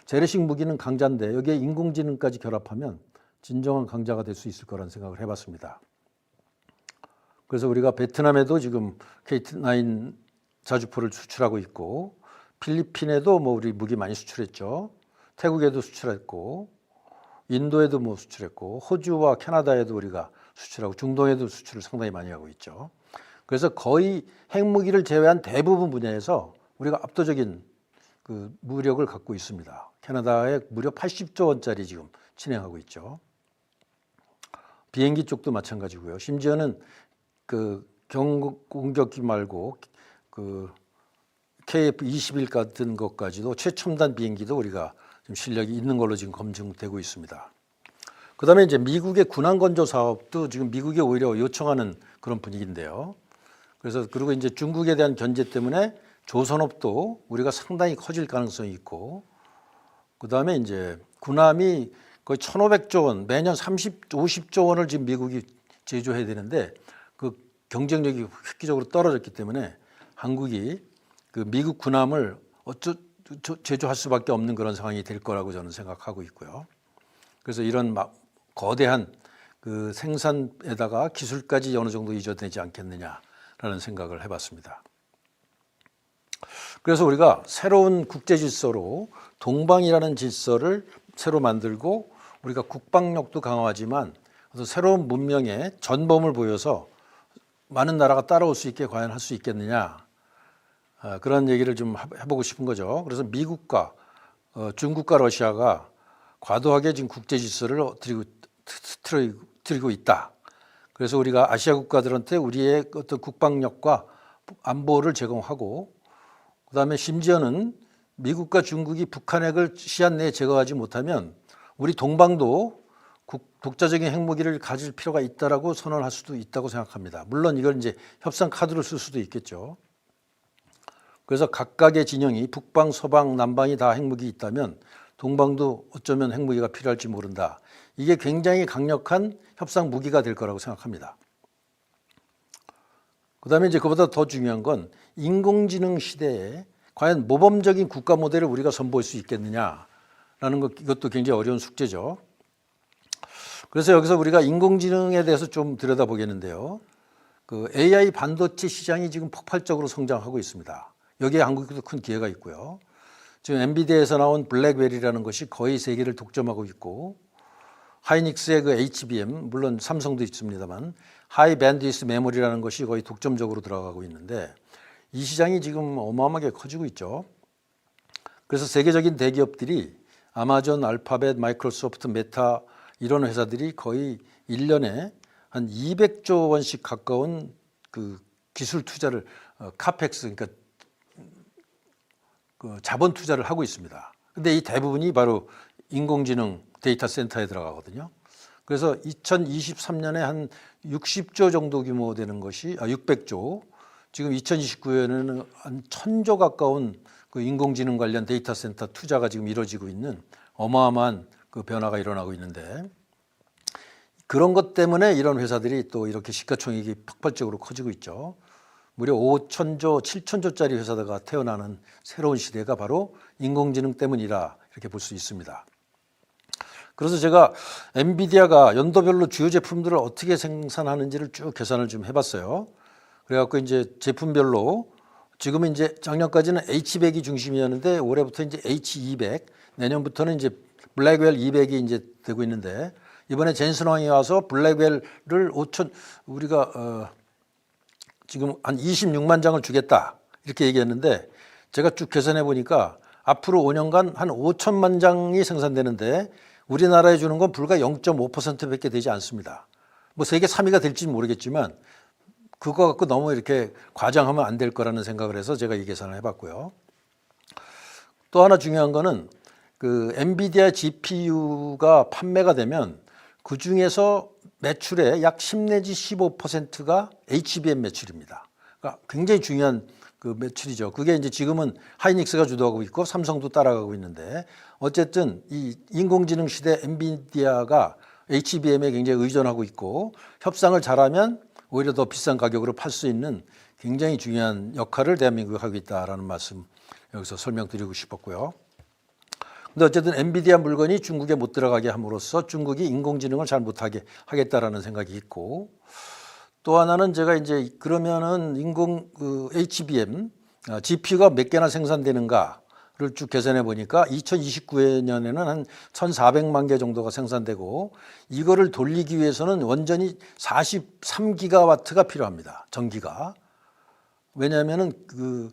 재래식 무기는 강자인데 여기에 인공지능까지 결합하면 진정한 강자가 될 수 있을 거라는 생각을 해봤습니다. 그래서 우리가 베트남에도 지금 K9 자주포를 수출하고 있고 필리핀에도 뭐 우리 무기 많이 수출했죠. 태국에도 수출했고 인도에도 뭐 수출했고 호주와 캐나다에도 우리가 수출하고 중동에도 수출을 상당히 많이 하고 있죠. 그래서 거의 핵무기를 제외한 대부분 분야에서 우리가 압도적인 그 무력을 갖고 있습니다. 캐나다에 무려 80조 원짜리 지금 진행하고 있죠. 비행기 쪽도 마찬가지고요. 심지어는 그 경공격기 말고 그 KF-21 같은 것까지도 최첨단 비행기도 우리가 좀 실력이 있는 걸로 지금 검증되고 있습니다. 그다음에 이제 미국의 군함 건조 사업도 지금 미국이 오히려 요청하는 그런 분위기인데요. 그래서 그리고 이제 중국에 대한 견제 때문에 조선업도 우리가 상당히 커질 가능성이 있고 그다음에 이제 군함이 거의 1,500조 원, 매년 50조 원을 지금 미국이 제조해야 되는데 그 경쟁력이 획기적으로 떨어졌기 때문에 한국이 그 미국 군함을 제조할 수밖에 없는 그런 상황이 될 거라고 저는 생각하고 있고요. 그래서 이런 거대한 그 생산에다가 기술까지 어느 정도 이전되지 않겠느냐라는 생각을 해봤습니다. 그래서 우리가 새로운 국제 질서로 동방이라는 질서를 새로 만들고 우리가 국방력도 강화하지만 새로운 문명의 전범을 보여서 많은 나라가 따라올 수 있게 과연 할 수 있겠느냐 그런 얘기를 좀 해보고 싶은 거죠. 그래서 미국과 중국과 러시아가 과도하게 지금 국제 질서를 틀고 있다. 그래서 우리가 아시아 국가들한테 우리의 어떤 국방력과 안보를 제공하고 그다음에 심지어는 미국과 중국이 북한 핵을 시한 내에 제거하지 못하면 우리 동방도 독자적인 핵무기를 가질 필요가 있다라고 선언할 수도 있다고 생각합니다. 물론 이걸 이제 협상 카드로 쓸 수도 있겠죠. 그래서 각각의 진영이 북방, 서방, 남방이 다 핵무기 있다면 동방도 어쩌면 핵무기가 필요할지 모른다. 이게 굉장히 강력한 협상 무기가 될 거라고 생각합니다. 그다음에 이제 그보다 더 중요한 건 인공지능 시대에 과연 모범적인 국가 모델을 우리가 선보일 수 있겠느냐라는 것, 이것도 굉장히 어려운 숙제죠. 그래서 여기서 우리가 인공지능에 대해서 좀 들여다보겠는데요. 그 AI 반도체 시장이 지금 폭발적으로 성장하고 있습니다. 여기에 한국도 큰 기회가 있고요. 지금 엔비디아에서 나온 블랙베리라는 것이 거의 세계를 독점하고 있고 하이닉스의 그 HBM, 물론 삼성도 있습니다만 하이 밴드위스 메모리라는 것이 거의 독점적으로 들어가고 있는데 이 시장이 지금 어마어마하게 커지고 있죠. 그래서 세계적인 대기업들이 아마존, 알파벳, 마이크로소프트, 메타 이런 회사들이 거의 1년에 한 200조 원씩 가까운 그 기술 투자를 카펙스 그러니까 그 자본 투자를 하고 있습니다. 근데 이 대부분이 바로 인공지능 데이터 센터에 들어가거든요. 그래서 2023년에 한 60조 정도 규모 되는 것이 600조. 지금 2029년에는 한 1,000조 가까운 그 인공지능 관련 데이터 센터 투자가 지금 이루어지고 있는 어마어마한 그 변화가 일어나고 있는데 그런 것 때문에 이런 회사들이 또 이렇게 시가총액이 폭발적으로 커지고 있죠. 무려 5,000조, 7,000조짜리 회사가 태어나는 새로운 시대가 바로 인공지능 때문이라 이렇게 볼 수 있습니다. 그래서 제가 엔비디아가 연도별로 주요 제품들을 어떻게 생산하는지를 쭉 계산을 좀 해봤어요. 그래갖고 이제 제품별로 지금은 이제 작년까지는 H100이 중심이었는데 올해부터 이제 H200, 내년부터는 이제 블랙웰 200이 이제 되고 있는데 이번에 젠슨왕이 와서 블랙웰을 우리가 지금 한 26만 장을 주겠다 이렇게 얘기했는데 제가 쭉 계산해 보니까 앞으로 5년간 한 5천만 장이 생산되는데 우리나라에 주는 건 불과 0.5%밖에 되지 않습니다. 뭐 세계 3위가 될지는 모르겠지만 그거 갖고 너무 이렇게 과장하면 안 될 거라는 생각을 해서 제가 이 계산을 해봤고요. 또 하나 중요한 거는 그 엔비디아 GPU가 판매가 되면 그 중에서 매출의 약 10 내지 15%가 HBM 매출입니다. 그러니까 굉장히 중요한 그 매출이죠. 그게 이제 지금은 하이닉스가 주도하고 있고 삼성도 따라가고 있는데 어쨌든 이 인공지능 시대 엔비디아가 HBM에 굉장히 의존하고 있고 협상을 잘하면 오히려 더 비싼 가격으로 팔 수 있는 굉장히 중요한 역할을 대한민국이 하고 있다라는 말씀 여기서 설명드리고 싶었고요. 근데 어쨌든 엔비디아 물건이 중국에 못 들어가게 함으로써 중국이 인공지능을 잘 못하게 하겠다라는 생각이 있고 또 하나는 제가 이제 그러면은 HBM GPU가 몇 개나 생산되는가를 쭉 계산해 보니까 2029년에는 한 1,400만 개 정도가 생산되고 이거를 돌리기 위해서는 원전이 43기가와트가 필요합니다. 전기가. 왜냐하면은 그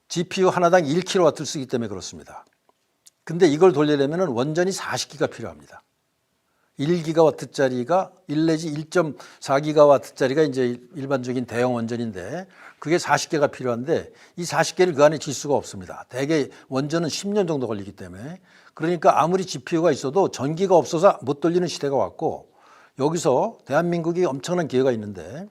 GPU 하나당 1kW를 쓰기 때문에 그렇습니다. 근데 이걸 돌리려면 원전이 40기가 필요합니다. 1기가와트짜리가 1 내지 1.4기가와트짜리가 이제 일반적인 대형 원전인데 그게 40개가 필요한데 이 40개를 그 안에 질 수가 없습니다. 대개 원전은 10년 정도 걸리기 때문에 그러니까 아무리 GPU가 있어도 전기가 없어서 못 돌리는 시대가 왔고 여기서 대한민국이 엄청난 기회가 있는데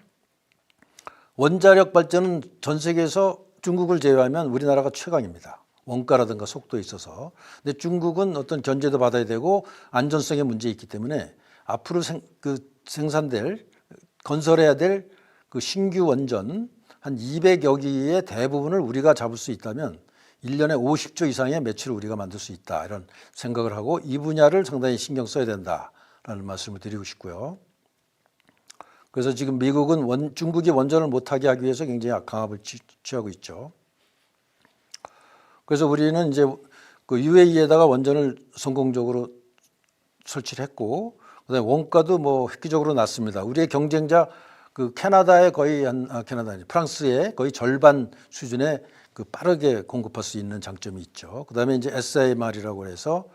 원자력 발전은 전 세계에서 중국을 제외하면 우리나라가 최강입니다. 원가라든가 속도에 있어서. 근데 중국은 어떤 견제도 받아야 되고 안전성의 문제 있기 때문에 앞으로 생산될 건설해야 될 그 신규 원전 한 200여 기의 대부분을 우리가 잡을 수 있다면 1년에 50조 이상의 매출을 우리가 만들 수 있다 이런 생각을 하고 이 분야를 상당히 신경 써야 된다라는 말씀을 드리고 싶고요. 그래서 지금 미국은 중국이 원전을 못하게 하기 위해서 굉장히 강압을 취하고 있죠. 그래서 우리는 이제 그 UAE에다가 원전을 성공적으로 설치를 했고, 그다음에 원가도 뭐 획기적으로 낮습니다. 우리의 경쟁자 그 캐나다의 거의 프랑스의 거의 절반 수준에 그 빠르게 공급할 수 있는 장점이 있죠. 그다음에 이제 SMR이라고 해서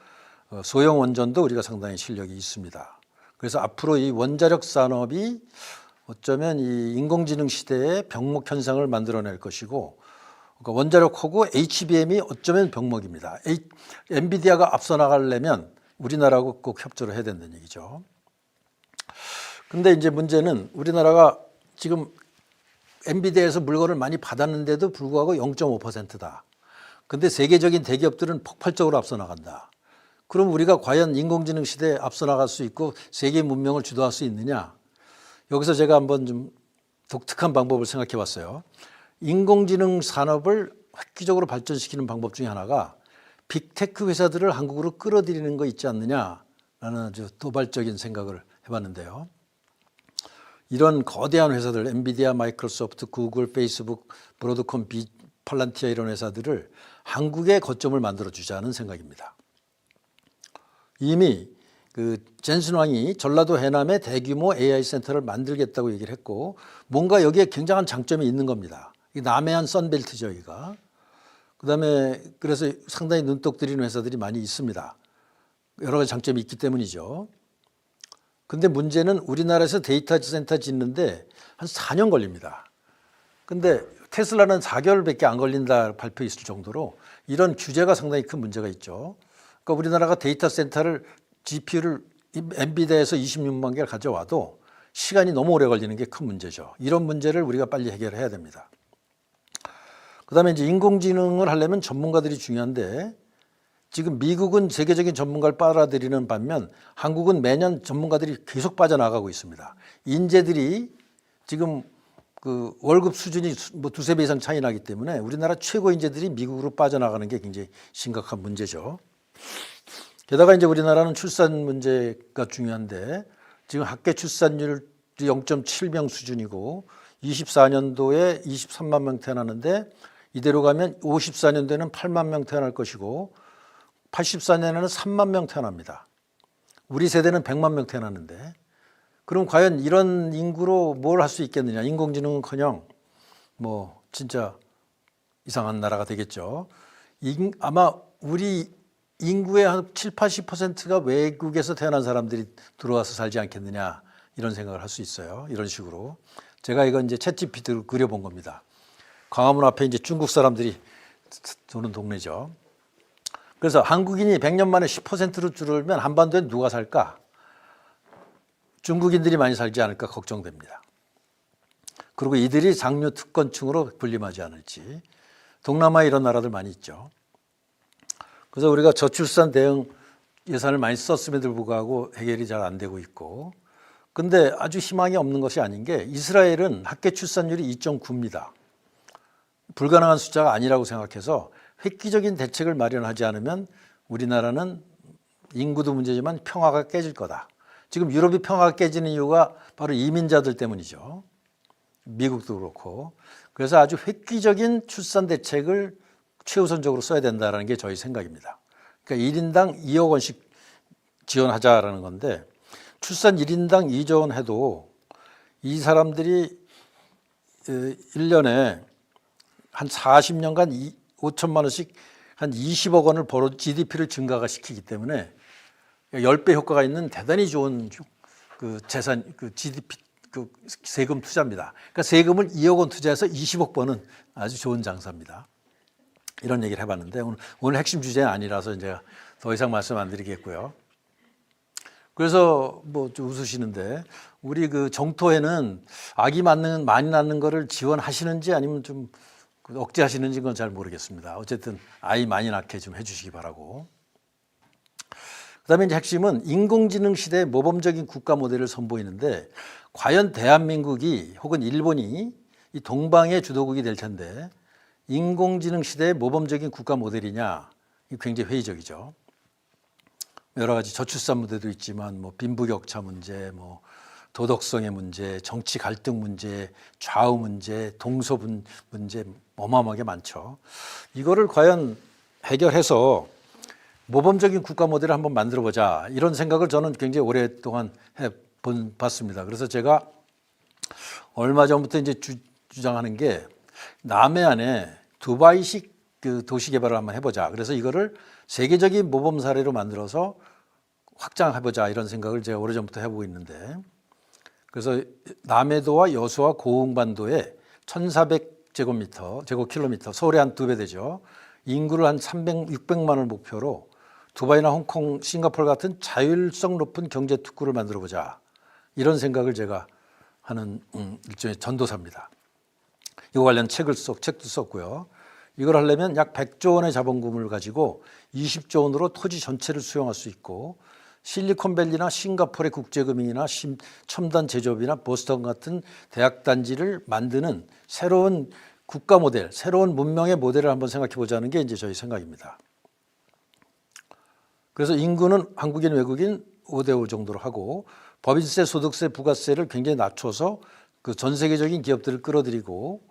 소형 원전도 우리가 상당히 실력이 있습니다. 그래서 앞으로 이 원자력 산업이 어쩌면 이 인공지능 시대의 병목 현상을 만들어낼 것이고. 그러니까 원자력하고 HBM이 어쩌면 병목입니다. 엔비디아가 앞서 나가려면 우리나라하고 꼭 협조를 해야 된다는 얘기죠. 근데 이제 문제는 우리나라가 지금 엔비디아에서 물건을 많이 받았는데도 불구하고 0.5%다. 근데 세계적인 대기업들은 폭발적으로 앞서 나간다. 그럼 우리가 과연 인공지능 시대에 앞서 나갈 수 있고 세계 문명을 주도할 수 있느냐? 여기서 제가 한번 좀 독특한 방법을 생각해 봤어요. 인공지능 산업을 획기적으로 발전시키는 방법 중에 하나가 빅테크 회사들을 한국으로 끌어들이는 거 있지 않느냐라는 아주 도발적인 생각을 해봤는데요. 이런 거대한 회사들, 엔비디아, 마이크로소프트, 구글, 페이스북, 브로드콤, 팔란티아 이런 회사들을 한국에 거점을 만들어주자는 생각입니다. 이미 그 젠슨 왕이 전라도 해남에 대규모 AI 센터를 만들겠다고 얘기를 했고 뭔가 여기에 굉장한 장점이 있는 겁니다. 남해안 선벨트죠, 여기가. 그다음에 그래서 상당히 눈독 들이는 회사들이 많이 있습니다. 여러 가지 장점이 있기 때문이죠. 근데 문제는 우리나라에서 데이터 센터 짓는데 한 4년 걸립니다. 근데 테슬라는 4개월밖에 안 걸린다 발표 있을 정도로 이런 규제가 상당히 큰 문제가 있죠. 그러니까 우리나라가 데이터 센터를 GPU를 엔비디아에서 26만 개를 가져와도 시간이 너무 오래 걸리는 게 큰 문제죠. 이런 문제를 우리가 빨리 해결해야 됩니다. 그다음에 이제 인공지능을 하려면 전문가들이 중요한데 지금 미국은 세계적인 전문가를 빨아들이는 반면 한국은 매년 전문가들이 계속 빠져나가고 있습니다. 인재들이 지금 그 월급 수준이 뭐 두세 배 이상 차이 나기 때문에 우리나라 최고 인재들이 미국으로 빠져나가는 게 굉장히 심각한 문제죠. 게다가 이제 우리나라는 출산 문제가 중요한데 지금 학계 출산율 0.7명 수준이고 24년도에 23만 명 태어나는데 이대로 가면 54년도에는 8만 명 태어날 것이고 84년에는 3만 명 태어납니다. 우리 세대는 100만 명 태어났는데 그럼 과연 이런 인구로 뭘 할 수 있겠느냐. 인공지능은커녕 뭐 진짜 이상한 나라가 되겠죠. 아마 우리 인구의 한 7, 80%가 외국에서 태어난 사람들이 들어와서 살지 않겠느냐 이런 생각을 할 수 있어요. 이런 식으로. 제가 이건 이제 챗GPT로 그려본 겁니다. 광화문 앞에 이제 중국 사람들이 도는 동네죠. 그래서 한국인이 100년 만에 10%로 줄으면 한반도에 누가 살까? 중국인들이 많이 살지 않을까 걱정됩니다. 그리고 이들이 장류 특권층으로 군림하지 않을지. 동남아에 이런 나라들 많이 있죠. 그래서 우리가 저출산 대응 예산을 많이 썼음에도 불구하고 해결이 잘 안 되고 있고, 근데 아주 희망이 없는 것이 아닌 게 이스라엘은 합계 출산율이 2.9입니다. 불가능한 숫자가 아니라고 생각해서 획기적인 대책을 마련하지 않으면 우리나라는 인구도 문제지만 평화가 깨질 거다. 지금 유럽이 평화가 깨지는 이유가 바로 이민자들 때문이죠. 미국도 그렇고. 그래서 아주 획기적인 출산 대책을 최우선적으로 써야 된다는 게 저희 생각입니다. 그러니까 1인당 2억 원씩 지원하자라는 건데, 출산 1인당 2조 원 해도 이 사람들이 1년에 한 40년간 5천만 원씩 한 20억 원을 벌어 GDP를 증가가 시키기 때문에 10배 효과가 있는 대단히 좋은 그 재산, 그 GDP, 그 세금 투자입니다. 그러니까 세금을 2억 원 투자해서 20억 버는 아주 좋은 장사입니다. 이런 얘기를 해봤는데 오늘 핵심 주제는 아니라서 이제 더 이상 말씀 안 드리겠고요. 그래서 뭐 좀 웃으시는데 우리 그 정토에는 아기 많이 낳는 거를 지원하시는지 아니면 좀 억제하시는지 그건 잘 모르겠습니다. 어쨌든 아이 많이 낳게 좀 해주시기 바라고. 그다음에 이제 핵심은 인공지능 시대의 모범적인 국가 모델을 선보이는데, 과연 대한민국이 혹은 일본이 이 동방의 주도국이 될 텐데 인공지능 시대의 모범적인 국가 모델이냐, 이 굉장히 회의적이죠. 여러 가지 저출산 문제도 있지만 뭐 빈부격차 문제, 뭐 도덕성의 문제, 정치 갈등 문제, 좌우 문제, 동서 문제 어마어마하게 많죠. 이거를 과연 해결해서 모범적인 국가 모델을 한번 만들어 보자, 이런 생각을 저는 굉장히 오랫동안 해봤습니다. 그래서 제가 얼마 전부터 이제 주장하는 게 남해안에 두바이식 그 도시 개발을 한번 해보자. 그래서 이거를 세계적인 모범 사례로 만들어서 확장해보자, 이런 생각을 제가 오래전부터 해보고 있는데, 그래서 남해도와 여수와 고흥반도에 1,400제곱킬로미터, 서울의 한 2배 되죠. 인구를 한 600만을 목표로 두바이나 홍콩, 싱가포르 같은 자율성 높은 경제 특구를 만들어보자, 이런 생각을 제가 하는 일종의 전도사입니다. 이거 관련 책도 썼고요. 이걸 하려면 약 100조 원의 자본금을 가지고 20조 원으로 토지 전체를 수용할 수 있고, 실리콘밸리나 싱가포르의 국제금융이나 첨단 제조업이나 보스턴 같은 대학 단지를 만드는 새로운 국가 모델, 새로운 문명의 모델을 한번 생각해 보자는 게 이제 저희 생각입니다. 그래서 인구는 한국인, 외국인 5대5 정도로 하고, 법인세, 소득세, 부가세를 굉장히 낮춰서 그 전 세계적인 기업들을 끌어들이고,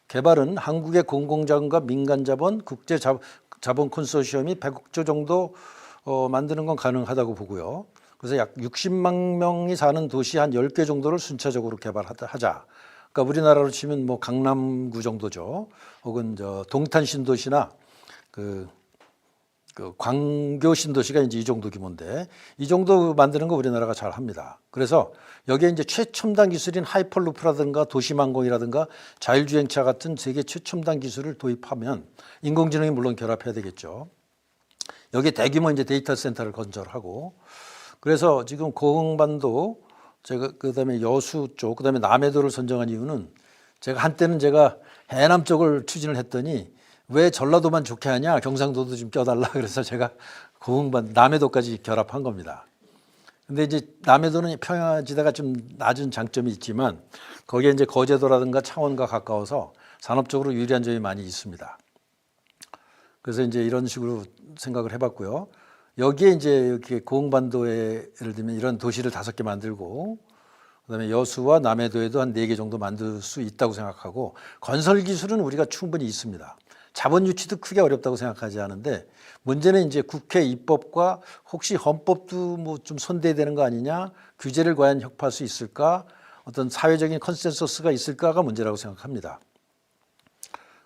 개발은 한국의 공공자금과 민간자본, 국제자본 컨소시엄이 100조 정도 만드는 건 가능하다고 보고요. 그래서 약 60만 명이 사는 도시 한 10개 정도를 순차적으로 개발하자. 그러니까 우리나라로 치면 뭐 강남구 정도죠. 혹은 저 동탄 신도시나 그 광교 신도시가 이제 이 정도 규모인데, 이 정도 만드는 거 우리나라가 잘 합니다. 그래서 여기에 이제 최첨단 기술인 하이퍼루프라든가 도시망공이라든가 자율주행차 같은 세계 최첨단 기술을 도입하면, 인공지능이 물론 결합해야 되겠죠. 여기에 대규모 이제 데이터 센터를 건설하고, 그래서 지금 고흥반도, 제가 그다음에 여수 쪽, 그다음에 남해도를 선정한 이유는, 한때는 제가 해남 쪽을 추진을 했더니 왜 전라도만 좋게 하냐, 경상도도 좀 껴달라, 그래서 제가 남해도까지 결합한 겁니다. 근데 이제 남해도는 평야지대가 좀 낮은 장점이 있지만 거기에 이제 거제도라든가 창원과 가까워서 산업적으로 유리한 점이 많이 있습니다. 그래서 이제 이런 식으로 생각을 해봤고요. 여기에 이제 이렇게 고흥반도에 예를 들면 이런 도시를 5개 만들고, 그다음에 여수와 남해도에도 한 4개 정도 만들 수 있다고 생각하고, 건설 기술은 우리가 충분히 있습니다. 자본 유치도 크게 어렵다고 생각하지 않은데, 문제는 이제 국회 입법과 혹시 헌법도 뭐 좀 손대야 되는 거 아니냐, 규제를 과연 협파할 수 있을까, 어떤 사회적인 컨센서스가 있을까가 문제라고 생각합니다.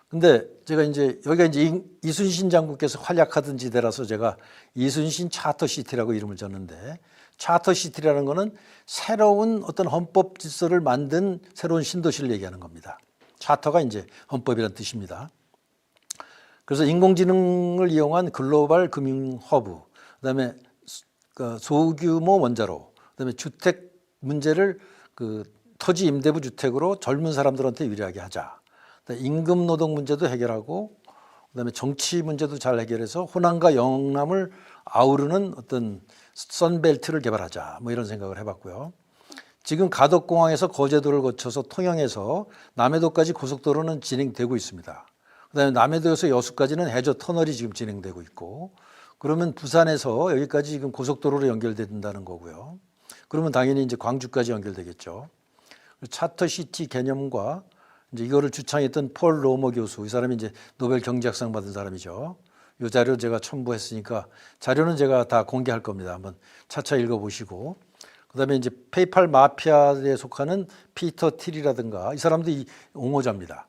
근데 제가 이제 여기가 이제 이순신 장군께서 활약하던 지대라서 제가 이순신 차터시티라고 이름을 졌는데, 차터시티라는 거는 새로운 어떤 헌법 질서를 만든 새로운 신도시를 얘기하는 겁니다. 차터가 이제 헌법이라는 뜻입니다. 그래서 인공지능을 이용한 글로벌 금융 허브, 그다음에 소규모 원자로, 그다음에 주택 문제를 토지 임대부 주택으로 젊은 사람들한테 유리하게 하자. 임금 노동 문제도 해결하고, 그다음에 정치 문제도 잘 해결해서 호남과 영남을 아우르는 어떤 선벨트를 개발하자. 뭐 이런 생각을 해봤고요. 지금 가덕공항에서 거제도를 거쳐서 통영에서 남해도까지 고속도로는 진행되고 있습니다. 그다음에 남해도에서 여수까지는 해저 터널이 지금 진행되고 있고, 그러면 부산에서 여기까지 지금 고속도로로 연결된다는 거고요. 그러면 당연히 이제 광주까지 연결되겠죠. 차터시티 개념과 이제 이거를 주창했던 폴 로머 교수, 이 사람이 이제 노벨 경제학상 받은 사람이죠. 이 자료 제가 첨부했으니까 자료는 제가 다 공개할 겁니다. 한번 차차 읽어보시고. 그다음에 이제 페이팔 마피아에 속하는 피터 틸이라든가 이 사람도 이 옹호자입니다.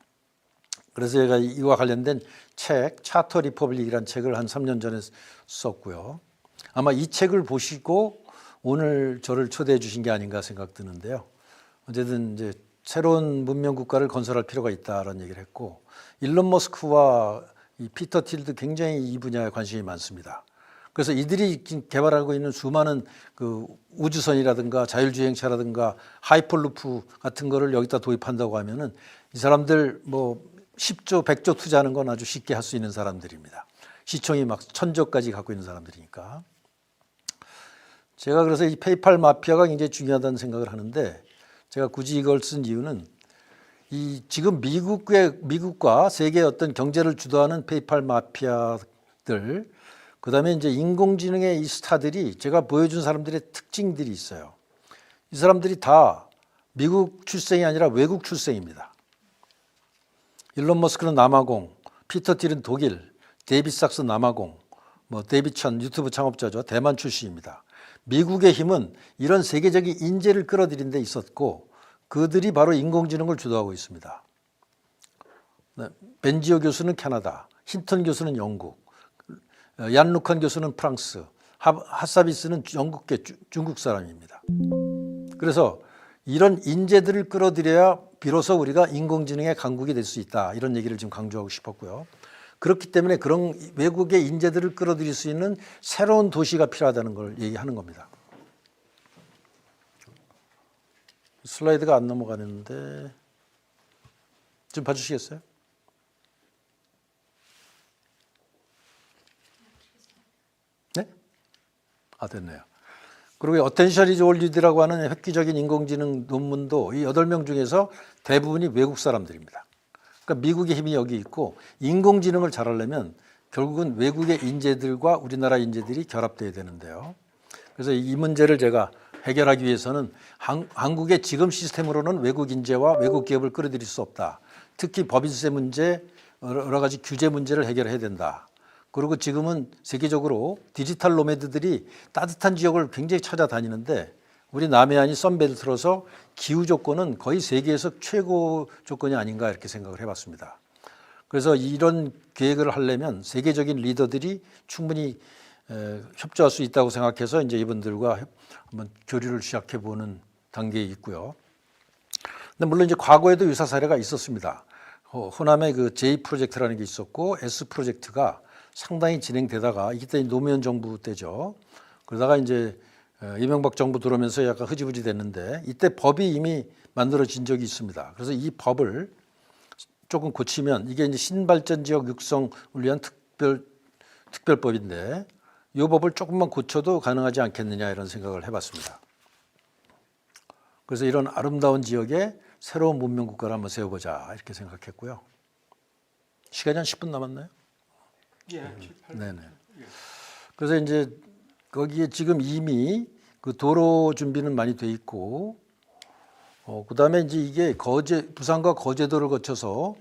그래서 제가 이와 관련된 책, 차터 리퍼블릭이라는 책을 한 3년 전에 썼고요. 아마 이 책을 보시고 오늘 저를 초대해 주신 게 아닌가 생각 드는데요. 어쨌든 이제 새로운 문명 국가를 건설할 필요가 있다라는 얘기를 했고, 일론 머스크와 이 피터 틸도 굉장히 이 분야에 관심이 많습니다. 그래서 이들이 개발하고 있는 수많은 우주선이라든가 자율주행차라든가 하이퍼루프 같은 거를 여기다 도입한다고 하면은 이 사람들 뭐 10조, 100조 투자하는 건 아주 쉽게 할 수 있는 사람들입니다. 시총이 막 1000조까지 갖고 있는 사람들이니까. 제가 그래서 이 페이팔 마피아가 굉장히 중요하다는 생각을 하는데, 제가 굳이 이걸 쓴 이유는 이 지금 미국과 세계의 어떤 경제를 주도하는 페이팔 마피아들, 그다음에 이제 인공지능의 이 스타들이 제가 보여준 사람들의 특징들이 있어요. 이 사람들이 다 미국 출생이 아니라 외국 출생입니다. 일론 머스크는 남아공, 피터 틸은 독일, 데이빗 sak스 남아공, 뭐 데이빗 천 유튜브 창업자죠. 대만 출신입니다. 미국의 힘은 이런 세계적인 인재를 끌어들인 데 있었고, 그들이 바로 인공지능을 주도하고 있습니다. 벤지오 교수는 캐나다, 힌턴 교수는 영국, 얀 루칸 교수는 프랑스, 하사비스는 중국 사람입니다. 그래서 이런 인재들을 끌어들여야 비로소 우리가 인공지능의 강국이 될 수 있다, 이런 얘기를 지금 강조하고 싶었고요. 그렇기 때문에 그런 외국의 인재들을 끌어들일 수 있는 새로운 도시가 필요하다는 걸 얘기하는 겁니다. 슬라이드가 안 넘어가는데 좀 봐주시겠어요? 네? 아, 됐네요. 그리고 어텐션 이즈 올 유디라고 하는 획기적인 인공지능 논문도 이 8명 중에서 대부분이 외국 사람들입니다. 그러니까 미국의 힘이 여기 있고, 인공지능을 잘하려면 결국은 외국의 인재들과 우리나라 인재들이 결합돼야 되는데요. 그래서 이 문제를 제가 해결하기 위해서는 한국의 지금 시스템으로는 외국 인재와 외국 기업을 끌어들일 수 없다. 특히 법인세 문제, 여러 가지 규제 문제를 해결해야 된다. 그리고 지금은 세계적으로 디지털 노매드들이 따뜻한 지역을 굉장히 찾아다니는데, 우리 남해안이 선벨트로서 기후 조건은 거의 세계에서 최고 조건이 아닌가 이렇게 생각을 해봤습니다. 그래서 이런 계획을 하려면 세계적인 리더들이 충분히 협조할 수 있다고 생각해서 이제 이분들과 한번 교류를 시작해 보는 단계에 있고요. 근데 물론 이제 과거에도 유사 사례가 있었습니다. 호남에 그 J 프로젝트라는 게 있었고, S 프로젝트가 상당히 진행되다가, 이때 노무현 정부 때죠. 그러다가 이제 이명박 정부 들어오면서 약간 흐지부지 됐는데, 이때 법이 이미 만들어진 적이 있습니다. 그래서 이 법을 조금 고치면 이게 이제 신발전 지역 육성을 위한 특별법인데, 이 법을 조금만 고쳐도 가능하지 않겠느냐 이런 생각을 해봤습니다. 그래서 이런 아름다운 지역에 새로운 문명 국가를 한번 세워보자 이렇게 생각했고요. 시간이 한 10분 남았나요? 예, 7, 8분. 네네. 그래서 이제 거기에 지금 이미 그 도로 준비는 많이 돼 있고, 그다음에 이제 이게 부산과 거제도를 거쳐서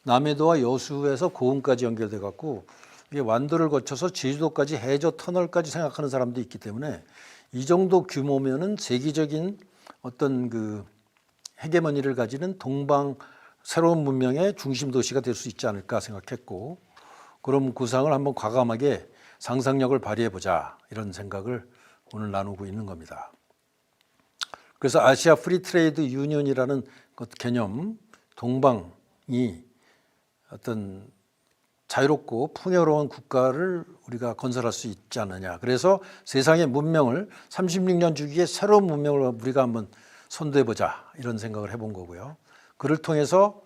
남해도와 여수에서 고흥까지 연결돼 갖고, 이게 완도를 거쳐서 제주도까지 해저 터널까지 생각하는 사람도 있기 때문에, 이 정도 규모면은 세계적인 어떤 그 헤게모니를 가지는 동방 새로운 문명의 중심 도시가 될 수 있지 않을까 생각했고, 그럼 구상을 한번 과감하게 상상력을 발휘해 보자 이런 생각을 오늘 나누고 있는 겁니다. 그래서 아시아 프리 트레이드 유니언이라는 그 개념, 동방이 어떤 자유롭고 풍요로운 국가를 우리가 건설할 수 있지 않느냐. 그래서 세상의 문명을 36년 주기에 새로운 문명을 우리가 한번 선도해 보자 이런 생각을 해본 거고요. 그를 통해서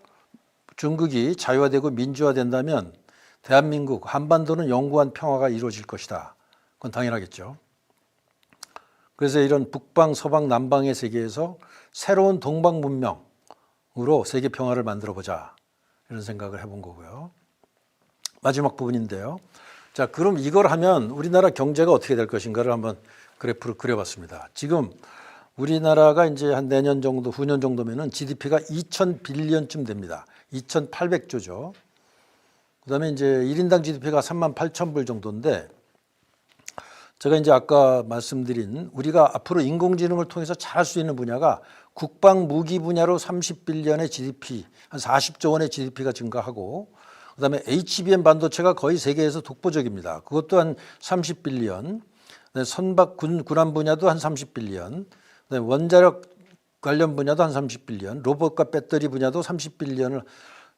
중국이 자유화되고 민주화된다면 대한민국, 한반도는 영구한 평화가 이루어질 것이다. 그건 당연하겠죠. 그래서 이런 북방, 서방, 남방의 세계에서 새로운 동방 문명으로 세계 평화를 만들어 보자 이런 생각을 해본 거고요. 마지막 부분인데요. 자, 그럼 이걸 하면 우리나라 경제가 어떻게 될 것인가를 한번 그래프로 그려봤습니다. 지금 우리나라가 이제 한 내년 정도, 후년 정도면은 GDP가 2,000빌리언쯤 됩니다. 2,800조죠. 그다음에 이제 1인당 GDP가 38,000불 정도인데, 제가 이제 아까 말씀드린 우리가 앞으로 인공지능을 통해서 잘할 수 있는 분야가 국방 무기 분야로 30빌리언의 GDP, 한 40조 원의 GDP가 증가하고, 그다음에 HBM 반도체가 거의 세계에서 독보적입니다. 그것도 한 30빌리언, 선박 군함 분야도 한 30빌리언, 그다음에 원자력 관련 분야도 한 30빌리언, 로봇과 배터리 분야도 30빌리언을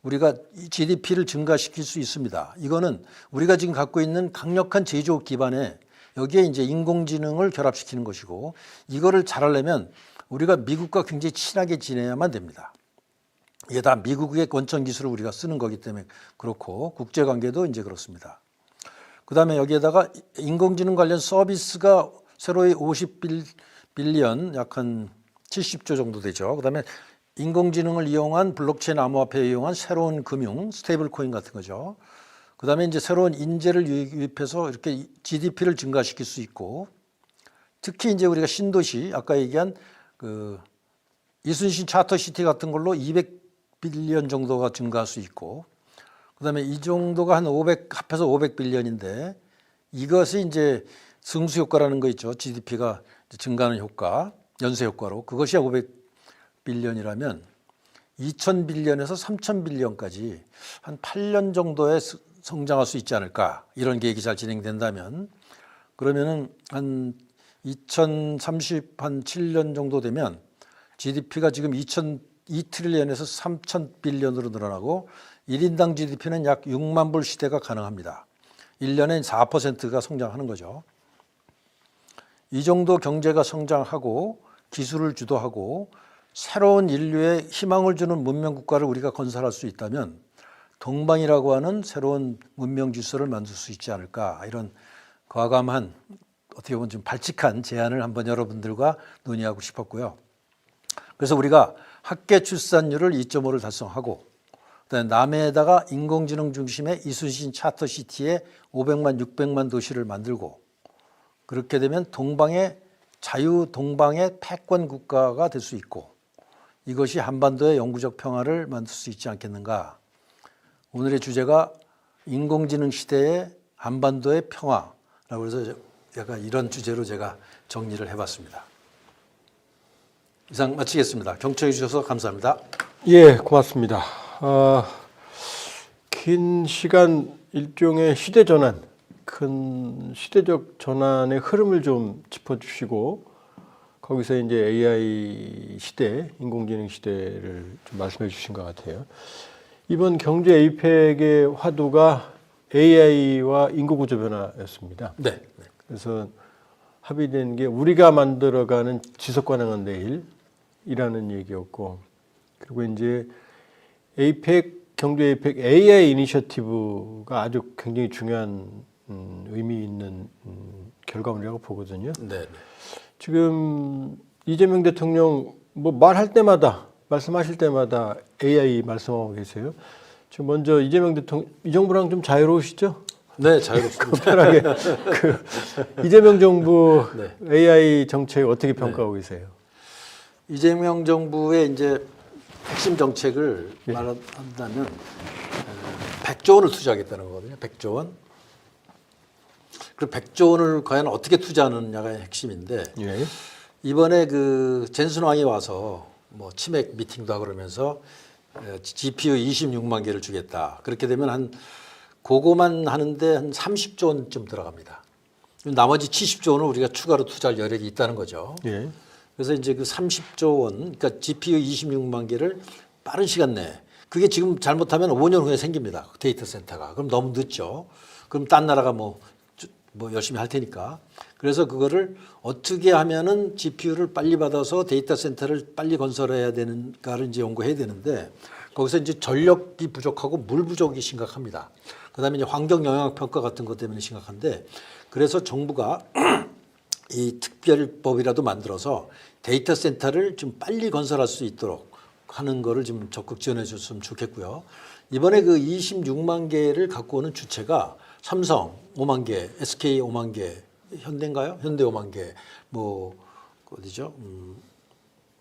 우리가 GDP를 증가시킬 수 있습니다. 이거는 우리가 지금 갖고 있는 강력한 제조업 기반에 여기에 이제 인공지능을 결합시키는 것이고, 이거를 잘하려면 우리가 미국과 굉장히 친하게 지내야만 됩니다. 이게 다 미국의 원천 기술을 우리가 쓰는 거기 때문에 그렇고, 국제관계도 이제 그렇습니다. 그다음에 여기에다가 인공지능 관련 서비스가 새로이 50빌리언, 약 한 70조 정도 되죠. 그다음에 인공지능을 이용한 블록체인 암호화폐에 이용한 새로운 금융, 스테이블 코인 같은 거죠. 그다음에 이제 새로운 인재를 유입해서 이렇게 GDP를 증가시킬 수 있고, 특히 이제 우리가 신도시, 아까 얘기한 그 이순신 차터시티 같은 걸로 200빌리언 정도가 증가할 수 있고, 그다음에 이 정도가 한 500, 합해서 500빌리언인데, 이것이 이제 승수 효과라는 거 있죠. GDP가 증가하는 효과, 연쇄 효과로. 그것이 500빌리언이라면 2000빌리언에서 3000빌리언까지 한 8년 정도에 성장할 수 있지 않을까. 이런 계획이 잘 진행된다면, 그러면은 한 2037년 정도 되면 GDP가 지금 2트릴리언에서 3000빌리언으로 늘어나고, 1인당 GDP는 약 6만 불 시대가 가능합니다. 1년에 4%가 성장하는 거죠. 이 정도 경제가 성장하고 기술을 주도하고 새로운 인류에 희망을 주는 문명 국가를 우리가 건설할 수 있다면 동방이라고 하는 새로운 문명 질서를 만들 수 있지 않을까, 이런 과감한, 어떻게 보면 좀 발칙한 제안을 한번 여러분들과 논의하고 싶었고요. 그래서 우리가 학계 출산율을 2.5를 달성하고, 그다음에 남해에다가 인공지능 중심의 이순신 차터시티에 500만, 600만 도시를 만들고, 그렇게 되면 동방의 자유 동방의 패권 국가가 될 수 있고, 이것이 한반도의 영구적 평화를 만들 수 있지 않겠는가. 오늘의 주제가 인공지능 시대의 한반도의 평화라고 해서 약간 이런 주제로 제가 정리를 해봤습니다. 이상 마치겠습니다. 경청해 주셔서 감사합니다. 예, 고맙습니다. 긴 시간 일종의 시대 전환, 큰 시대적 전환의 흐름을 좀 짚어주시고, 거기서 이제 AI 시대, 인공지능 시대를 좀 말씀해 주신 것 같아요. 이번 경제 APEC의 화두가 AI와 인구구조 변화였습니다. 네. 그래서 합의된 게 우리가 만들어가는 지속가능한 내일이라는 얘기였고, 그리고 이제 경제 APEC AI 이니셔티브가 아주 굉장히 중요한 의미 있는 결과물이라고 보거든요. 네. 지금 이재명 대통령 뭐 말할 때마다, 말씀하실 때마다 AI 말씀하고 계세요. 지금 먼저 이재명 대통령, 이 정부랑 좀 자유로우시죠? 네, 자유롭습니다. 편하게 이재명 정부 네. AI 정책 어떻게 평가하고 계세요? 이재명 정부의 이제 핵심 정책을 말한다면 100조 원을 투자하겠다는 거거든요. 100조 원. 그럼 100조 원을 과연 어떻게 투자하느냐가 핵심인데, 예. 이번에 그 젠슨 왕이 와서 뭐 치맥 미팅도 하고 그러면서 GPU 26만 개를 주겠다. 그렇게 되면 한 그거만 하는데 한 30조 원쯤 들어갑니다. 나머지 70조 원은 우리가 추가로 투자할 여력이 있다는 거죠. 예. 그래서 이제 그 30조 원, 그러니까 GPU 26만 개를 빠른 시간 내에, 그게 지금 잘못하면 5년 후에 생깁니다. 데이터 센터가. 그럼 너무 늦죠. 그럼 딴 나라가 뭐 열심히 할 테니까. 그래서 그거를 어떻게 하면은 GPU를 빨리 받아서 데이터 센터를 빨리 건설해야 되는가를 이제 연구해야 되는데, 거기서 이제 전력이 부족하고 물 부족이 심각합니다. 그다음에 이제 환경 영향 평가 같은 것 때문에 심각한데, 그래서 정부가 이 특별법이라도 만들어서 데이터 센터를 좀 빨리 건설할 수 있도록 하는 거를 좀 적극 지원해 줬으면 좋겠고요. 이번에 그 26만 개를 갖고 오는 주체가 삼성 5만 개, SK 5만 개, 현대인가요? 현대 5만 개, 뭐 어디죠?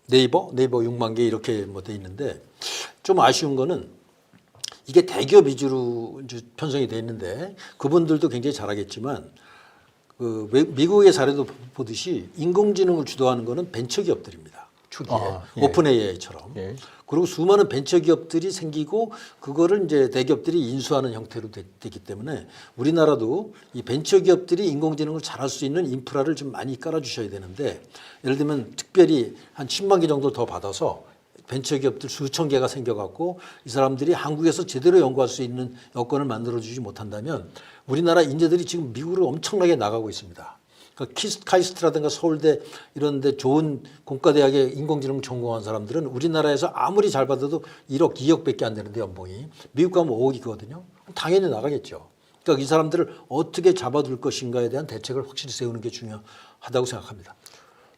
네이버 6만 개 이렇게 뭐 돼 있는데, 좀 아쉬운 거는 이게 대기업 위주로 이제 편성이 돼 있는데, 그분들도 굉장히 잘하겠지만 그 미국의 사례도 보듯이 인공지능을 주도하는 거는 벤처기업들입니다. 초기에 예. 오픈 AI처럼. 예. 그리고 수많은 벤처기업들이 생기고 그거를 이제 대기업들이 인수하는 형태로 되기 때문에 우리나라도 이 벤처기업들이 인공지능을 잘할 수 있는 인프라를 좀 많이 깔아주셔야 되는데, 예를 들면 특별히 한 10만 개 정도 더 받아서 벤처기업들 수천 개가 생겨갖고 이 사람들이 한국에서 제대로 연구할 수 있는 여건을 만들어주지 못한다면 우리나라 인재들이 지금 미국으로 엄청나게 나가고 있습니다. 그러니까 카이스트라든가 서울대 이런 데 좋은 공과대학에 인공지능 전공한 사람들은 우리나라에서 아무리 잘 받아도 1억, 2억밖에 안 되는데 연봉이. 미국 가면 5억이거든요. 당연히 나가겠죠. 그러니까 이 사람들을 어떻게 잡아둘 것인가에 대한 대책을 확실히 세우는 게 중요하다고 생각합니다.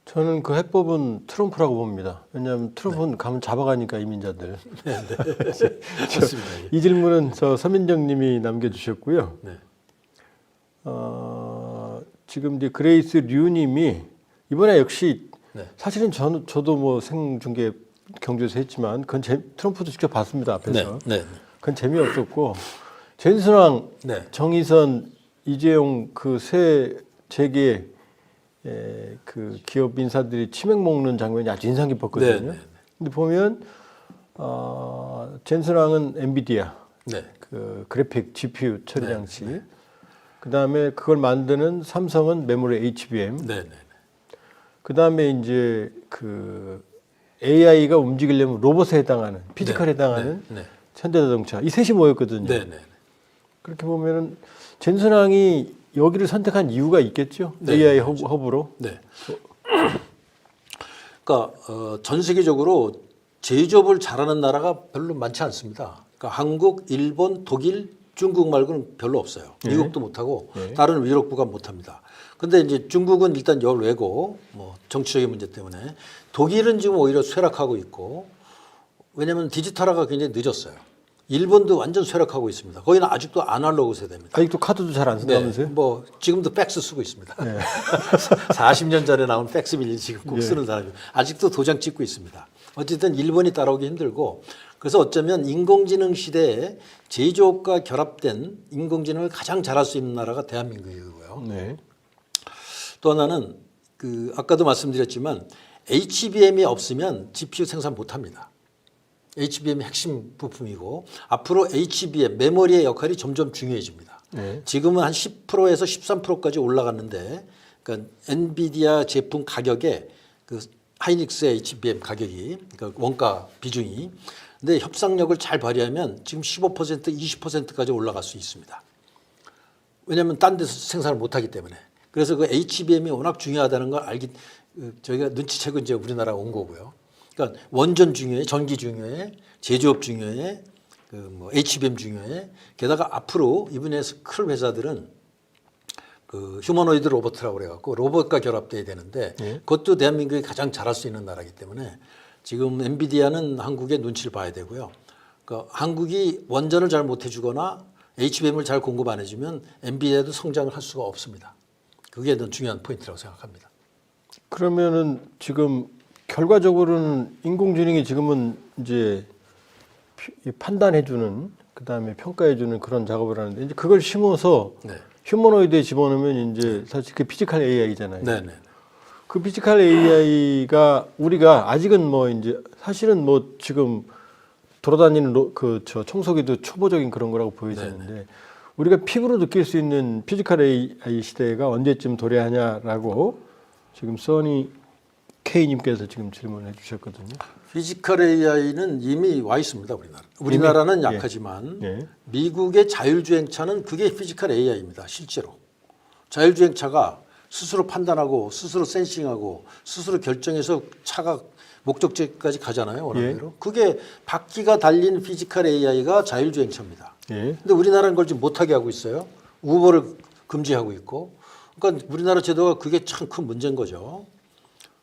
저는 그 해법은 트럼프라고 봅니다. 왜냐하면 트럼프는 가면 잡아가니까 이민자들. 맞습니다. 이 질문은 서민정 님이 남겨주셨고요. 네. 지금 이제 그레이스 류 님이 이번에 역시 네. 사실은 저도 뭐 생중계 경주에서 했지만 그건 트럼프도 직접 봤습니다. 앞에서. 네. 그건 재미없었고, 젠순왕, 네. 정의선, 이재용 그 세 재계 그 기업 인사들이 치맥 먹는 장면이 아주 인상 깊었거든요. 네. 근데 보면 젠슨왕은 엔비디아 네. 그 그래픽 GPU 처리 장치, 그다음에 그걸 만드는 삼성은 메모리 HBM, 네. 그다음에 이제 그 AI가 움직이려면 로봇에 해당하는 피지컬에 해당하는 현대자동차, 이 셋이 모였거든요. 네. 그렇게 보면은 젠슨왕이 여기를 선택한 이유가 있겠죠. AI 허브로. 네. 그러니까 전 세계적으로 제조업을 잘하는 나라가 별로 많지 않습니다. 그러니까 한국, 일본, 독일, 중국 말고는 별로 없어요. 미국도 못하고 다른 유럽국가 못합니다. 근데 이제 중국은 일단 열외고 뭐 정치적인 문제 때문에, 독일은 지금 오히려 쇠락하고 있고, 왜냐하면 디지털화가 굉장히 늦었어요. 일본도 완전 쇠락하고 있습니다. 거기는 아직도 아날로그 세대입니다. 아직도 카드도 잘 안 쓴다면서요? 네, 뭐 지금도 팩스 쓰고 있습니다. 40년 전에 나온 팩스밀리 지금 꼭 쓰는 사람이 아직도 도장 찍고 있습니다. 어쨌든 일본이 따라오기 힘들고, 그래서 어쩌면 인공지능 시대에 제조업과 결합된 인공지능을 가장 잘할 수 있는 나라가 대한민국이고요. 네. 또 하나는 그 아까도 말씀드렸지만 HBM이 없으면 GPU 생산 못합니다. HBM이 핵심 부품이고, 앞으로 HBM 메모리의 역할이 점점 중요해집니다. 지금은 한 10%에서 13%까지 올라갔는데, 그러니까 엔비디아 제품 가격에 그 하이닉스 HBM 가격이, 그러니까 원가 비중이, 근데 협상력을 잘 발휘하면 지금 15%, 20%까지 올라갈 수 있습니다. 왜냐하면 딴 데서 생산을 못하기 때문에. 그래서 그 HBM이 워낙 중요하다는 걸 저희가 눈치채고 이제 우리나라에 온 거고요. 그러니까 원전 중요해, 전기 중요해, 제조업 중요해, 그 뭐 HBM 중요해. 게다가 앞으로 이번에 큰 회사들은 그 휴머노이드 로봇이라고 그래갖고 로봇과 결합돼야 되는데, 그것도 대한민국이 가장 잘할 수 있는 나라이기 때문에 지금 엔비디아는 한국의 눈치를 봐야 되고요. 그러니까 한국이 원전을 잘 못 해주거나 HBM을 잘 공급 안 해주면 엔비디아도 성장을 할 수가 없습니다. 그게 더 중요한 포인트라고 생각합니다. 그러면은 지금 결과적으로는 인공지능이 지금은 이제 판단해주는, 그다음에 평가해주는 그런 작업을 하는데, 이제 그걸 심어서 휴머노이드에 집어넣으면 이제 사실 그 피지컬 AI잖아요. 그 피지컬 AI가 우리가 아직은 뭐 이제 사실은 뭐 지금 돌아다니는 저 청소기도 초보적인 그런 거라고 보여지는데 우리가 피부로 느낄 수 있는 피지컬 AI 시대가 언제쯤 도래하냐라고 지금 써니 K님께서 지금 질문을 해주셨거든요. 피지컬 AI는 이미 와 있습니다. 우리나라는 약하지만 예. 미국의 자율주행차는 그게 피지컬 AI입니다. 실제로 자율주행차가 스스로 판단하고 스스로 센싱하고 스스로 결정해서 차가 목적지까지 가잖아요. 원하는 대로. 그게 바퀴가 달린 피지컬 AI가 자율주행차입니다. 예. 근데 우리나라는 그걸 지금 못하게 하고 있어요. 우버를 금지하고 있고. 그러니까 우리나라 제도가 그게 참 큰 문제인 거죠.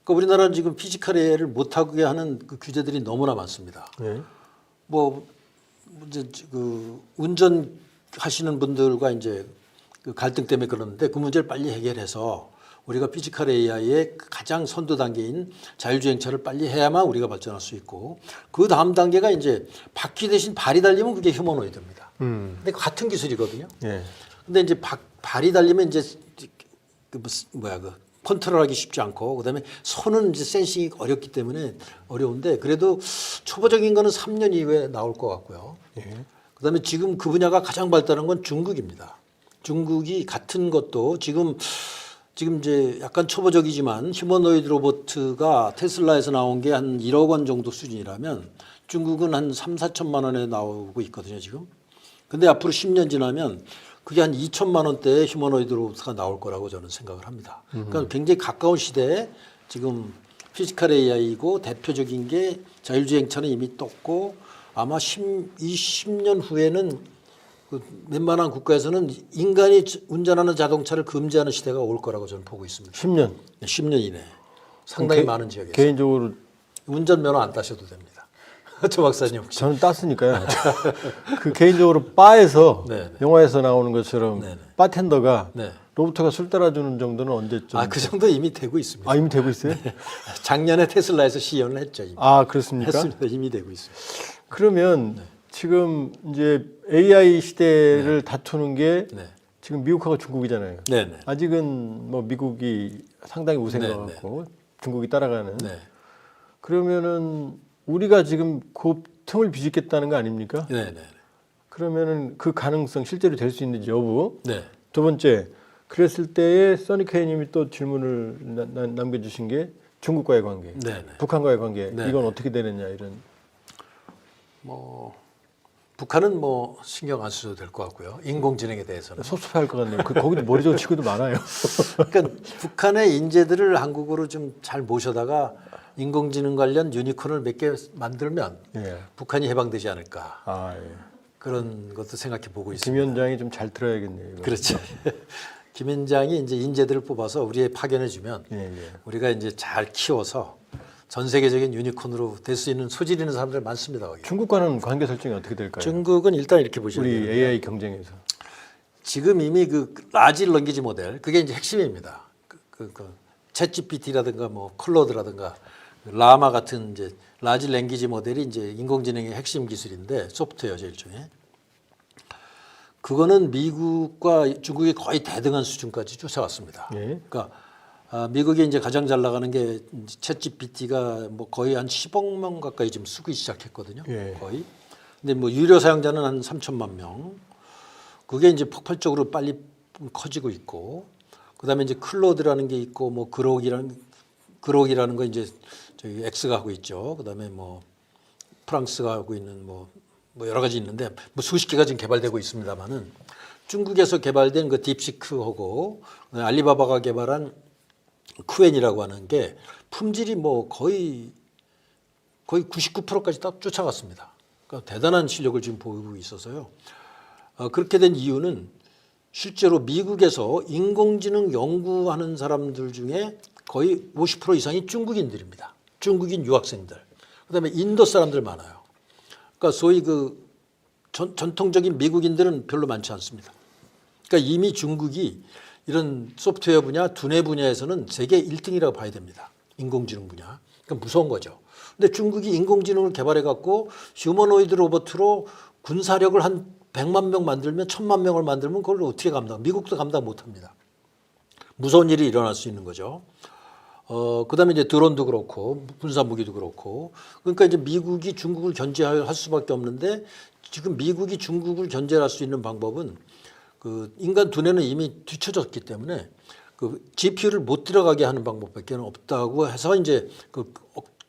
그러니까 우리나라는 지금 피지컬 AI를 못하게 하는 그 규제들이 너무나 많습니다. 예. 뭐 이제 그 운전하시는 분들과 이제 그 갈등 때문에 그러는데 그 문제를 빨리 해결해서 우리가 피지컬 AI의 가장 선두 단계인 자율주행차를 빨리 해야만 우리가 발전할 수 있고 그 다음 단계가 이제 바퀴 대신 발이 달리면 그게 휴머노이드입니다. 근데 같은 기술이거든요. 예. 근데 이제 발이 달리면 이제 그 컨트롤하기 쉽지 않고 그다음에 손은 이제 센싱이 어렵기 때문에 어려운데 그래도 초보적인 거는 3년 이후에 나올 것 같고요. 예. 그다음에 지금 그 분야가 가장 발달한 건 중국입니다. 중국이 같은 것도 지금 이제 약간 초보적이지만 휴머노이드 로봇가 테슬라에서 나온 게 한 1억 원 정도 수준이라면 중국은 한 3, 4천만 원에 나오고 있거든요, 지금. 근데 앞으로 10년 지나면 그게 한 2천만 원대의 휴머노이드 로봇가 나올 거라고 저는 생각을 합니다. 그러니까 굉장히 가까운 시대에 지금 피지컬 AI이고 대표적인 게 자율주행차는 이미 떴고 아마 20년 후에는 그 웬만한 국가에서는 인간이 운전하는 자동차를 금지하는 시대가 올 거라고 저는 보고 있습니다. 10년. 10년 이내. 상당히 많은 지역에서. 개인적으로 운전면허 안 따셔도 됩니다. 조 박사님 혹시. 저는 땄으니까요. 그 개인적으로 바에서 네네. 영화에서 나오는 것처럼 네네. 바텐더가 네. 로봇가 술 따라주는 정도는 언제쯤? 그 정도 이미 되고 있습니다. 아, 이미 되고 있어요? 작년에 테슬라에서 시연을 했죠. 이미. 아, 그렇습니까? 했습니다. 이미 되고 있습니다. 그러면 지금 이제 AI 시대를 다투는 게 네. 지금 미국하고 중국이잖아요. 네네. 아직은 뭐 미국이 상당히 우세인 것 같고 중국이 따라가는. 네. 그러면은 우리가 지금 그 틈을 비집겠다는 거 아닙니까? 네네. 그러면은 그 가능성 실제로 될 수 있는지 여부. 네. 두 번째, 그랬을 때에 써니케이님이 또 질문을 남겨주신 게 중국과의 관계, 네네. 북한과의 관계, 네. 이건 어떻게 되느냐 이런. 뭐 북한은 뭐 신경 안 써도 될 것 같고요. 인공지능에 대해서는. 섭섭해할 것 같네요. 거기도 머리좋은 친구도 많아요. 그러니까 북한의 인재들을 한국으로 좀 잘 모셔다가 인공지능 관련 유니콘을 몇 개 만들면 예. 북한이 해방되지 않을까 아, 예. 그런 것도 생각해 보고 김 있습니다. 위원장이 좀 잘 들어야겠네요. 이거. 그렇죠. 김 위원장이 이제 인재들을 뽑아서 우리에 파견해 주면 예, 예. 우리가 이제 잘 키워서 전 세계적인 유니콘으로 될 수 있는 소질 있는 사람들 많습니다. 거기. 중국과는 관계 설정이 어떻게 될까요? 중국은 일단 이렇게 보시면 우리 돼요. AI 경쟁에서. 지금 이미 그 라지 랭귀지 모델 그게 이제 핵심입니다. 챗 GPT라든가 뭐 클로드라든가 라마 같은 이제 라지 랭귀지 모델이 이제 인공지능의 핵심 기술인데 소프트웨어죠 일종의. 그거는 미국과 중국이 거의 대등한 수준까지 쫓아왔습니다. 예. 그러니까 미국이 이제 가장 잘 나가는 게 챗 GPT가 뭐 거의 한 10억 명 가까이 지금 쓰기 시작했거든요. 예. 거의. 근데 뭐 유료 사용자는 한 3천만 명. 그게 이제 폭발적으로 빨리 커지고 있고, 그다음에 이제 클로드라는 게 있고, 뭐 그록이라는 거 이제 저희 엑스가 하고 있죠. 그다음에 뭐 프랑스가 하고 있는 뭐 여러 가지 있는데 뭐 수십 개가 지금 개발되고 있습니다만은 중국에서 개발된 그 딥시크하고 알리바바가 개발한 쿠엔이라고 하는 게 품질이 뭐 거의 99%까지 다 쫓아갔습니다. 그러니까 대단한 실력을 지금 보이고 있어서요. 그렇게 된 이유는 실제로 미국에서 인공지능 연구하는 사람들 중에 거의 50% 이상이 중국인들입니다. 중국인 유학생들. 그다음에 인도 사람들 많아요. 그러니까 소위 그 전통적인 미국인들은 별로 많지 않습니다. 그러니까 이미 중국이 이런 소프트웨어 분야, 두뇌 분야에서는 세계 1등이라고 봐야 됩니다. 인공지능 분야. 그러니까 무서운 거죠. 근데 중국이 인공지능을 개발해 갖고 휴머노이드 로봇으로 군사력을 한 100만 명 만들면 1000만 명을 만들면 그걸 어떻게 감당? 미국도 감당 못 합니다. 무서운 일이 일어날 수 있는 거죠. 그다음에 이제 드론도 그렇고 군사 무기도 그렇고 그러니까 이제 미국이 중국을 견제할 수밖에 없는데 지금 미국이 중국을 견제할 수 있는 방법은 그 인간 두뇌는 이미 뒤쳐졌기 때문에 그 GPU를 못 들어가게 하는 방법밖에 없다고 해서 이제 그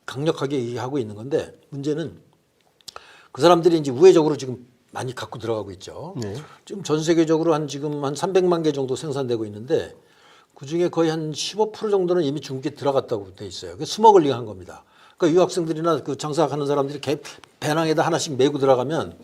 강력하게 얘기하고 있는 건데 문제는 그 사람들이 이제 우회적으로 지금 많이 갖고 들어가고 있죠. 네. 지금 전 세계적으로 지금 한 300만 개 정도 생산되고 있는데 그 중에 거의 한 15% 정도는 이미 중국에 들어갔다고 돼 있어요. 그 스머글링 한 겁니다. 그러니까 유학생들이나 그 장사하는 사람들이 배낭에다 하나씩 메고 들어가면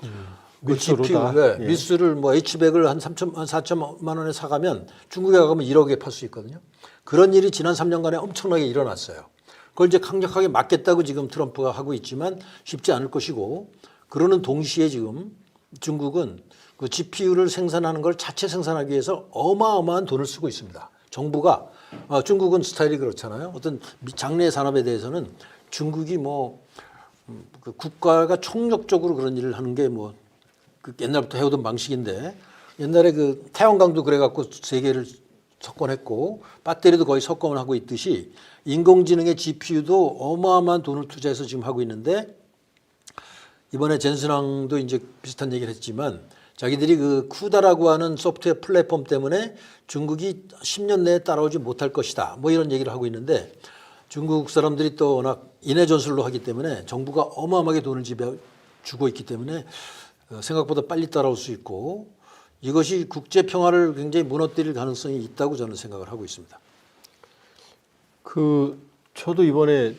그 GPU 밀수를 뭐 H백을 한 4천만 원에 사가면 중국에 가면 1억에 팔 수 있거든요. 그런 일이 지난 3년간에 엄청나게 일어났어요. 그걸 이제 강력하게 막겠다고 지금 트럼프가 하고 있지만 쉽지 않을 것이고 그러는 동시에 지금 중국은 그 GPU를 생산하는 걸 자체 생산하기 위해서 어마어마한 돈을 쓰고 있습니다. 정부가 중국은 스타일이 그렇잖아요. 어떤 장래 산업에 대해서는 중국이 그 국가가 총력적으로 그런 일을 하는 게 그 옛날부터 해오던 방식인데 옛날에 그 태양광도 그래갖고 세계를 석권했고 배터리도 거의 석권을 하고 있듯이 인공지능의 GPU도 어마어마한 돈을 투자해서 지금 하고 있는데 이번에 젠슨왕도 이제 비슷한 얘기를 했지만 자기들이 그 쿠다라고 하는 소프트웨어 플랫폼 때문에 중국이 10년 내에 따라오지 못할 것이다. 뭐 이런 얘기를 하고 있는데 중국 사람들이 또 워낙 인해 전술로 하기 때문에 정부가 어마어마하게 돈을 주고 있기 때문에 생각보다 빨리 따라올 수 있고 이것이 국제 평화를 굉장히 무너뜨릴 가능성이 있다고 저는 생각을 하고 있습니다. 저도 이번에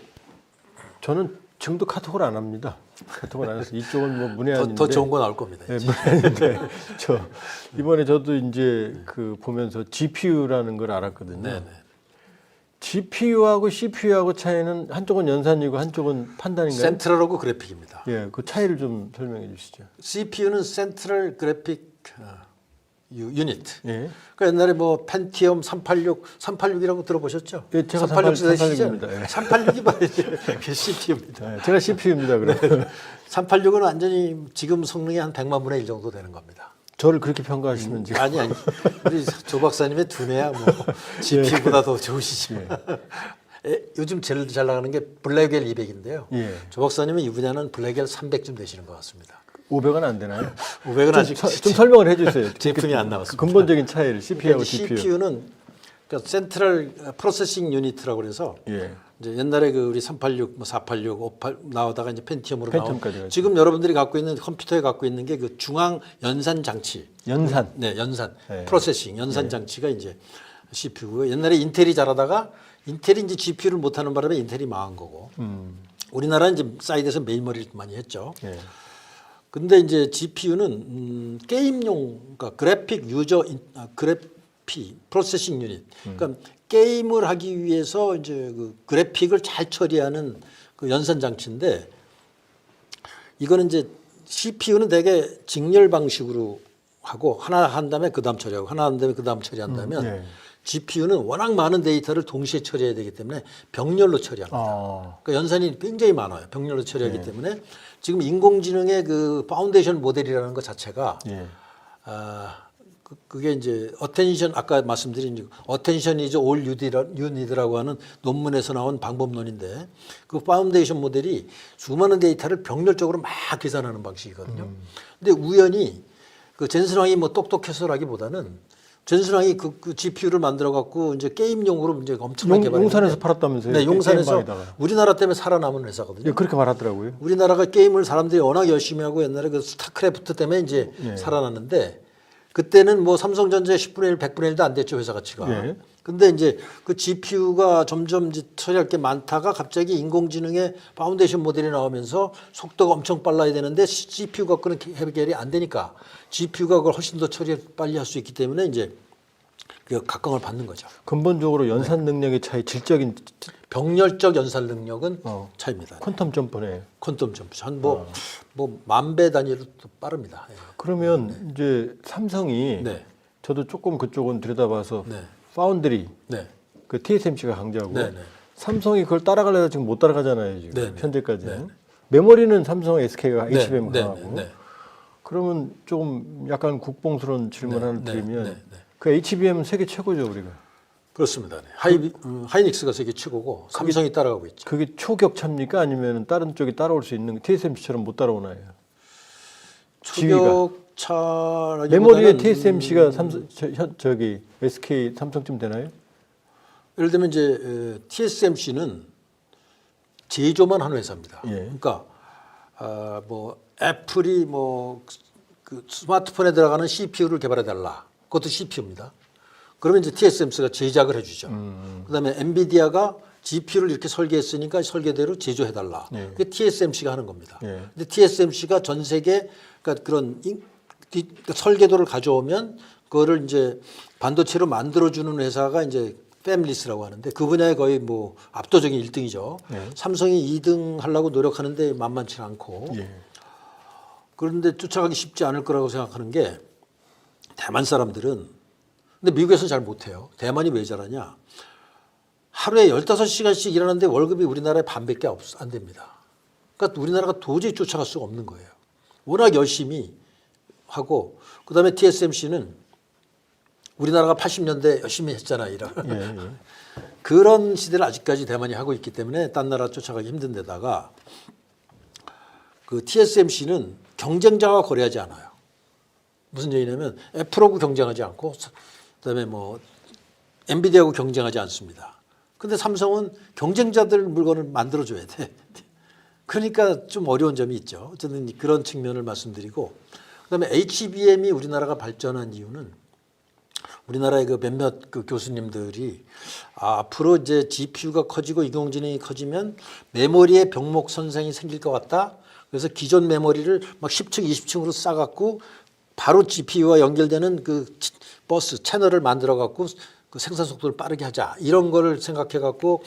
저는 지금도 카톡을 안 합니다. 카톡을 안 해서 이쪽은 뭐 문외한인데 더 좋은 거 나올 겁니다. 네, 문외한인데 이번에 저도 이제 그 보면서 GPU라는 걸 알았거든요. 네네. GPU하고 CPU하고 차이는 한쪽은 연산이고 한쪽은 판단인가요? 센트럴하고 그래픽입니다. 예, 그 차이를 좀 설명해 주시죠. CPU는 센트럴 그래픽 유닛. 예. 그러니까 옛날에 뭐 펜티엄 386이라고 들어보셨죠? 예, 제가 386 세대시죠? 386입니다. 예. 386이 말이죠. 그게 CPU입니다. 예, 제가 CPU입니다. 그럼 386은 완전히 지금 성능이 한 100만 분의 1 정도 되는 겁니다. 저를 그렇게 평가하시면 지금 아니 우리 조 박사님의 두뇌야 뭐 GPU보다 더 좋으시지만 요즘 제일 잘 나가는 게 블랙웰 200인데요. 예. 조 박사님은 이 분야는 블랙웰 300쯤 되시는 것 같습니다. 500은 안 되나요? 500은 아직 좀 설명을 해주세요. 제품이 안 나왔습니다. 근본적인 차이를 CPU하고 그러니까 GPU. CPU는 그러니까 센트럴 프로세싱 유닛이라고 그래서 예. 이제 옛날에 그 우리 386, 뭐 486, 58 나오다가 이제 펜티엄으로 펜티엄까지 나온 가죠. 지금 여러분들이 갖고 있는 컴퓨터에 갖고 있는 게 그 중앙 연산 장치. 연산. 네, 연산. 네. 프로세싱 연산 장치가 이제 CPU고 옛날에 인텔이 잘하다가 인텔이 이제 GPU를 못 하는 바람에 인텔이 망한 거고. 우리나라는 이제 사이드에서 메인머리를 많이 했죠. 예. 근데 이제 GPU는 게임용 그러니까 프로세싱 유닛. 그러니까 게임을 하기 위해서 이제 그 그래픽을 잘 처리하는 그 연산 장치인데 이거는 이제 CPU는 대개 직렬 방식으로 하고 하나 한 다음에 그다음 처리하고 하나 한 다음에 그다음 처리한다면 예. GPU는 워낙 많은 데이터를 동시에 처리해야 되기 때문에 병렬로 처리합니다. 그러니까 연산이 굉장히 많아요. 병렬로 처리하기 때문에 지금 인공지능의 그 파운데이션 모델이라는 것 자체가 예. 그게 이제 어텐션 아까 말씀드린 어텐션 이즈 올 유니드라고 하는 논문에서 나온 방법론인데 그 파운데이션 모델이 수많은 데이터를 병렬적으로 막 계산하는 방식이거든요. 근데 우연히 그 젠슨왕이 뭐 똑똑해서라기보다는 젠슨왕이 그 GPU를 만들어 갖고 이제 게임용으로 이제 엄청나게 개발했는데 용산에서 팔았다면서요? 네, 용산에서 게임방에다가. 우리나라 때문에 살아남은 회사거든요. 예, 그렇게 말하더라고요. 우리나라가 게임을 사람들이 워낙 열심히 하고 옛날에 그 스타크래프트 때문에 이제 살아났는데 그때는 뭐 삼성전자 10분의 1, 100분의 1도 안 됐죠, 회사 가치가. 예. 근데 이제 그 GPU가 점점 이제 처리할 게 많다가 갑자기 인공지능의 파운데이션 모델이 나오면서 속도가 엄청 빨라야 되는데 CPU 갖고는 해결이 안 되니까 GPU가 그걸 훨씬 더 처리 빨리 할 수 있기 때문에 이제 그 각광을 받는 거죠. 근본적으로 연산 능력의 차이, 질적인 병렬적 연산 능력은 차이입니다. 퀀텀 점프네. 퀀텀 점프 한뭐 만 배 단위로 또 빠릅니다. 예. 그러면 이제 삼성이 네. 저도 조금 그쪽은 들여다봐서 네. 파운드리 네. 그 TSMC가 강조하고 네, 네. 삼성이 그걸 따라가려다 지금 못 따라가잖아요 지금 네, 네. 현재까지는. 네, 네. 메모리는 삼성 SK가 네, HBM 네, 강하고. 네, 네. 그러면 조금 약간 국뽕스러운 질문 하나 드리면 네, 네. 그 HBM 세계 최고죠 우리가. 그렇습니다. 네. 하이닉스가 세계 최고고 삼성이 따라가고 있죠. 그게 초격차입니까? 아니면 다른 쪽이 따라올 수 있는 TSMC처럼 못 따라오나요? 초격차라기보다는 메모리에 TSMC가 저기 SK 삼성쯤 되나요? 예를 들면 이제 TSMC는 제조만 하는 회사입니다. 예. 그러니까 뭐 애플이 뭐 그 스마트폰에 들어가는 CPU를 개발해 달라. 그것도 CPU입니다. 그러면 이제 TSMC가 제작을 해주죠. 그다음에 엔비디아가 GPU를 이렇게 설계했으니까 설계대로 제조해 달라. 예. 그게 TSMC가 하는 겁니다. 예. 근데 TSMC가 전 세계 그러니까 그런 그러니까 설계도를 가져오면 그거를 이제 반도체로 만들어주는 회사가 이제 패밀리스라고 하는데 그 분야에 거의 뭐 압도적인 1등이죠. 예. 삼성이 2등 하려고 노력하는데 만만치 않고 예. 그런데 쫓아가기 쉽지 않을 거라고 생각하는 게 대만 사람들은 근데 미국에서 잘 못해요. 대만이 왜 잘하냐? 하루에 15시간씩 일하는데 월급이 우리나라의 반밖에 안 됩니다. 그러니까 우리나라가 도저히 쫓아갈 수가 없는 거예요. 워낙 열심히 하고 그다음에 TSMC는 우리나라가 80년대 열심히 했잖아 일을. 예, 예. 그런 시대를 아직까지 대만이 하고 있기 때문에 딴 나라 쫓아가기 힘든 데다가 그 TSMC는 경쟁자와 거래하지 않아요. 무슨 얘기냐면 애플하고 경쟁하지 않고 그다음에 뭐 엔비디아하고 경쟁하지 않습니다. 근데 삼성은 경쟁자들 물건을 만들어줘야 돼. 그러니까 좀 어려운 점이 있죠. 어쨌든 그런 측면을 말씀드리고 그다음에 HBM이 우리나라가 발전한 이유는 우리나라의 그 몇몇 그 교수님들이 앞으로 이제 GPU가 커지고 인공지능이 커지면 메모리에 병목 선생이 생길 것 같다. 그래서 기존 메모리를 막 10층, 20층으로 싸갖고 바로 GPU와 연결되는 그 버스 채널을 만들어갖고 그 생산 속도를 빠르게 하자 이런 거를 생각해갖고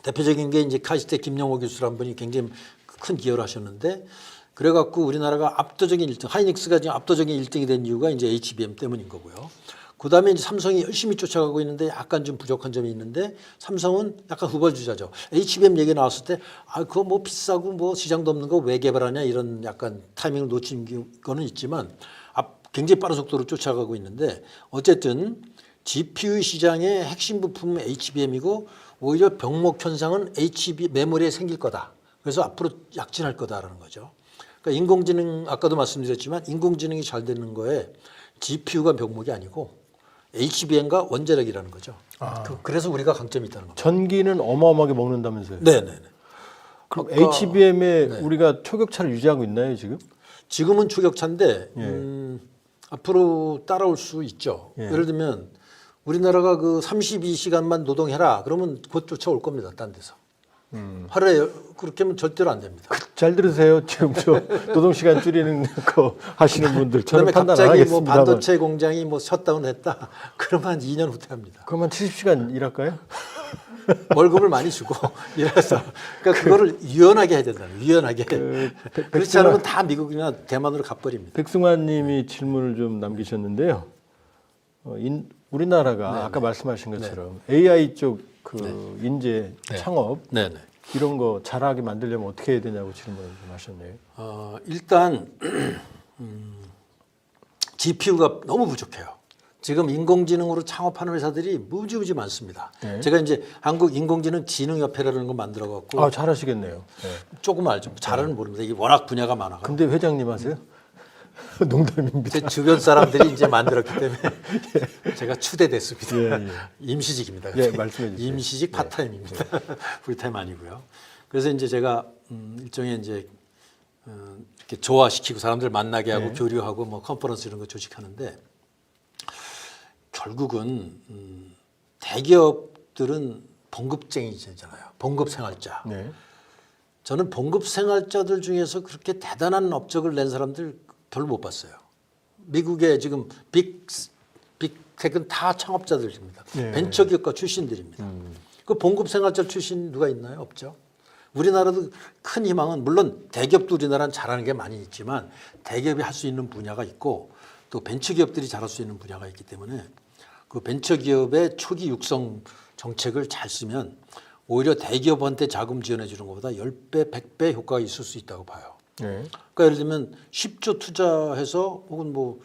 대표적인 게 이제 카이스트 김영호 교수라는 분이 굉장히 큰 기여를 하셨는데 그래갖고 우리나라가 압도적인 1등, 하이닉스가 지금 압도적인 1등이 된 이유가 이제 HBM 때문인 거고요. 그다음에 이제 삼성이 열심히 쫓아가고 있는데 약간 좀 부족한 점이 있는데 삼성은 약간 후발주자죠. HBM 얘기 나왔을 때 그거 뭐 비싸고 뭐 시장도 없는 거 왜 개발하냐 이런 약간 타이밍을 놓친 거는 있지만 굉장히 빠른 속도로 쫓아가고 있는데 어쨌든 GPU 시장의 핵심 부품은 HBM이고 오히려 병목 현상은 메모리에 생길 거다. 그래서 앞으로 약진할 거다라는 거죠. 그러니까 인공지능 아까도 말씀드렸지만 인공지능이 잘 되는 거에 GPU가 병목이 아니고 HBM과 원자력이라는 거죠. 그래서 우리가 강점이 있다는 겁니다. 전기는 어마어마하게 먹는다면서요? 네네네. 그럼 HBM에 우리가 초격차를 유지하고 있나요 지금? 지금은 초격차인데 앞으로 따라올 수 있죠. 예. 예를 들면 우리나라가 그 32시간만 노동해라 그러면 곧 쫓아올 겁니다. 딴 데서. 하루에 그렇게 하면 절대로 안 됩니다. 잘 들으세요. 지금 저 노동 시간 줄이는 거 하시는 분들 저는 그다음에 판단 안 갑자기 뭐 하겠습니다만. 반도체 공장이 뭐 셧다운했다. 그러면 한 2년 후퇴 합니다. 그러면 70시간 일할까요? 월급을 많이 주고 이래서 그러니까 그거를 유연하게 해야 된다는 거예요. 유연하게. 그렇지 않으면 다 미국이나 대만으로 가버립니다. 백승환님이 질문을 좀 남기셨는데요. 우리나라가 아까 말씀하신 것처럼 AI 쪽 그 인재 창업 네네. 이런 거 잘하게 만들려면 어떻게 해야 되냐고 질문을 좀 하셨네요. 일단 GPU가 너무 부족해요. 지금 인공지능으로 창업하는 회사들이 무지무지 많습니다. 네. 제가 이제 한국 인공지능진흥협회라는 거 만들어갖고 잘하시겠네요. 네. 조금 알죠. 잘은 모릅니다. 이게 워낙 분야가 많아요. 근데 회장님 하세요? 농담입니다. 제 주변 사람들이 이제 만들었기 때문에 제가 추대됐습니다. 예, 예. 임시직입니다. 예, 말씀해 주세요. 임시직 파타임입니다. 풀타임 아니고요. 그래서 이제 제가 일종의 이제 이렇게 조화시키고 사람들 만나게 하고 교류하고 뭐 컨퍼런스 이런 거 조직하는데 결국은 대기업들은 봉급쟁이잖아요. 봉급생활자. 네. 저는 봉급생활자들 중에서 그렇게 대단한 업적을 낸 사람들 별로 못 봤어요. 미국의 지금 빅테크는 다 창업자들입니다. 네. 벤처기업가 출신들입니다. 그 봉급생활자 출신 누가 있나요? 없죠. 우리나라도 큰 희망은 물론 대기업도 우리나라는 잘하는 게 많이 있지만 대기업이 할 수 있는 분야가 있고 또 벤처기업들이 잘할 수 있는 분야가 있기 때문에 그 벤처기업의 초기 육성 정책을 잘 쓰면 오히려 대기업한테 자금 지원해 주는 것보다 10배, 100배 효과가 있을 수 있다고 봐요. 네. 그러니까 예를 들면 10조 투자해서 혹은 뭐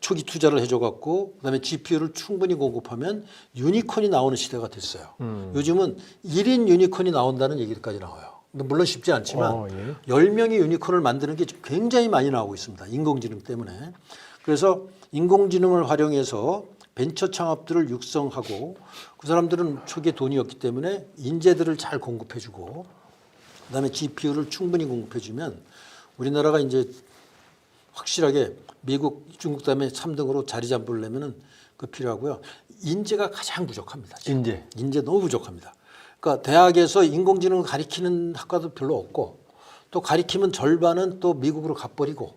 초기 투자를 해줘갖고 그다음에 GPU를 충분히 공급하면 유니콘이 나오는 시대가 됐어요. 요즘은 1인 유니콘이 나온다는 얘기까지 나와요. 근데 물론 쉽지 않지만 예. 10명의 유니콘을 만드는 게 굉장히 많이 나오고 있습니다. 인공지능 때문에. 그래서 인공지능을 활용해서 벤처 창업들을 육성하고 그 사람들은 초기에 돈이 없기 때문에 인재들을 잘 공급해주고 그다음에 GPU를 충분히 공급해주면 우리나라가 이제 확실하게 미국, 중국 다음에 3등으로 자리 잡으려면은 그 필요하고요. 인재가 가장 부족합니다. 지금. 인재 너무 부족합니다. 그러니까 대학에서 인공지능을 가리키는 학과도 별로 없고 또 가리키면 절반은 또 미국으로 가버리고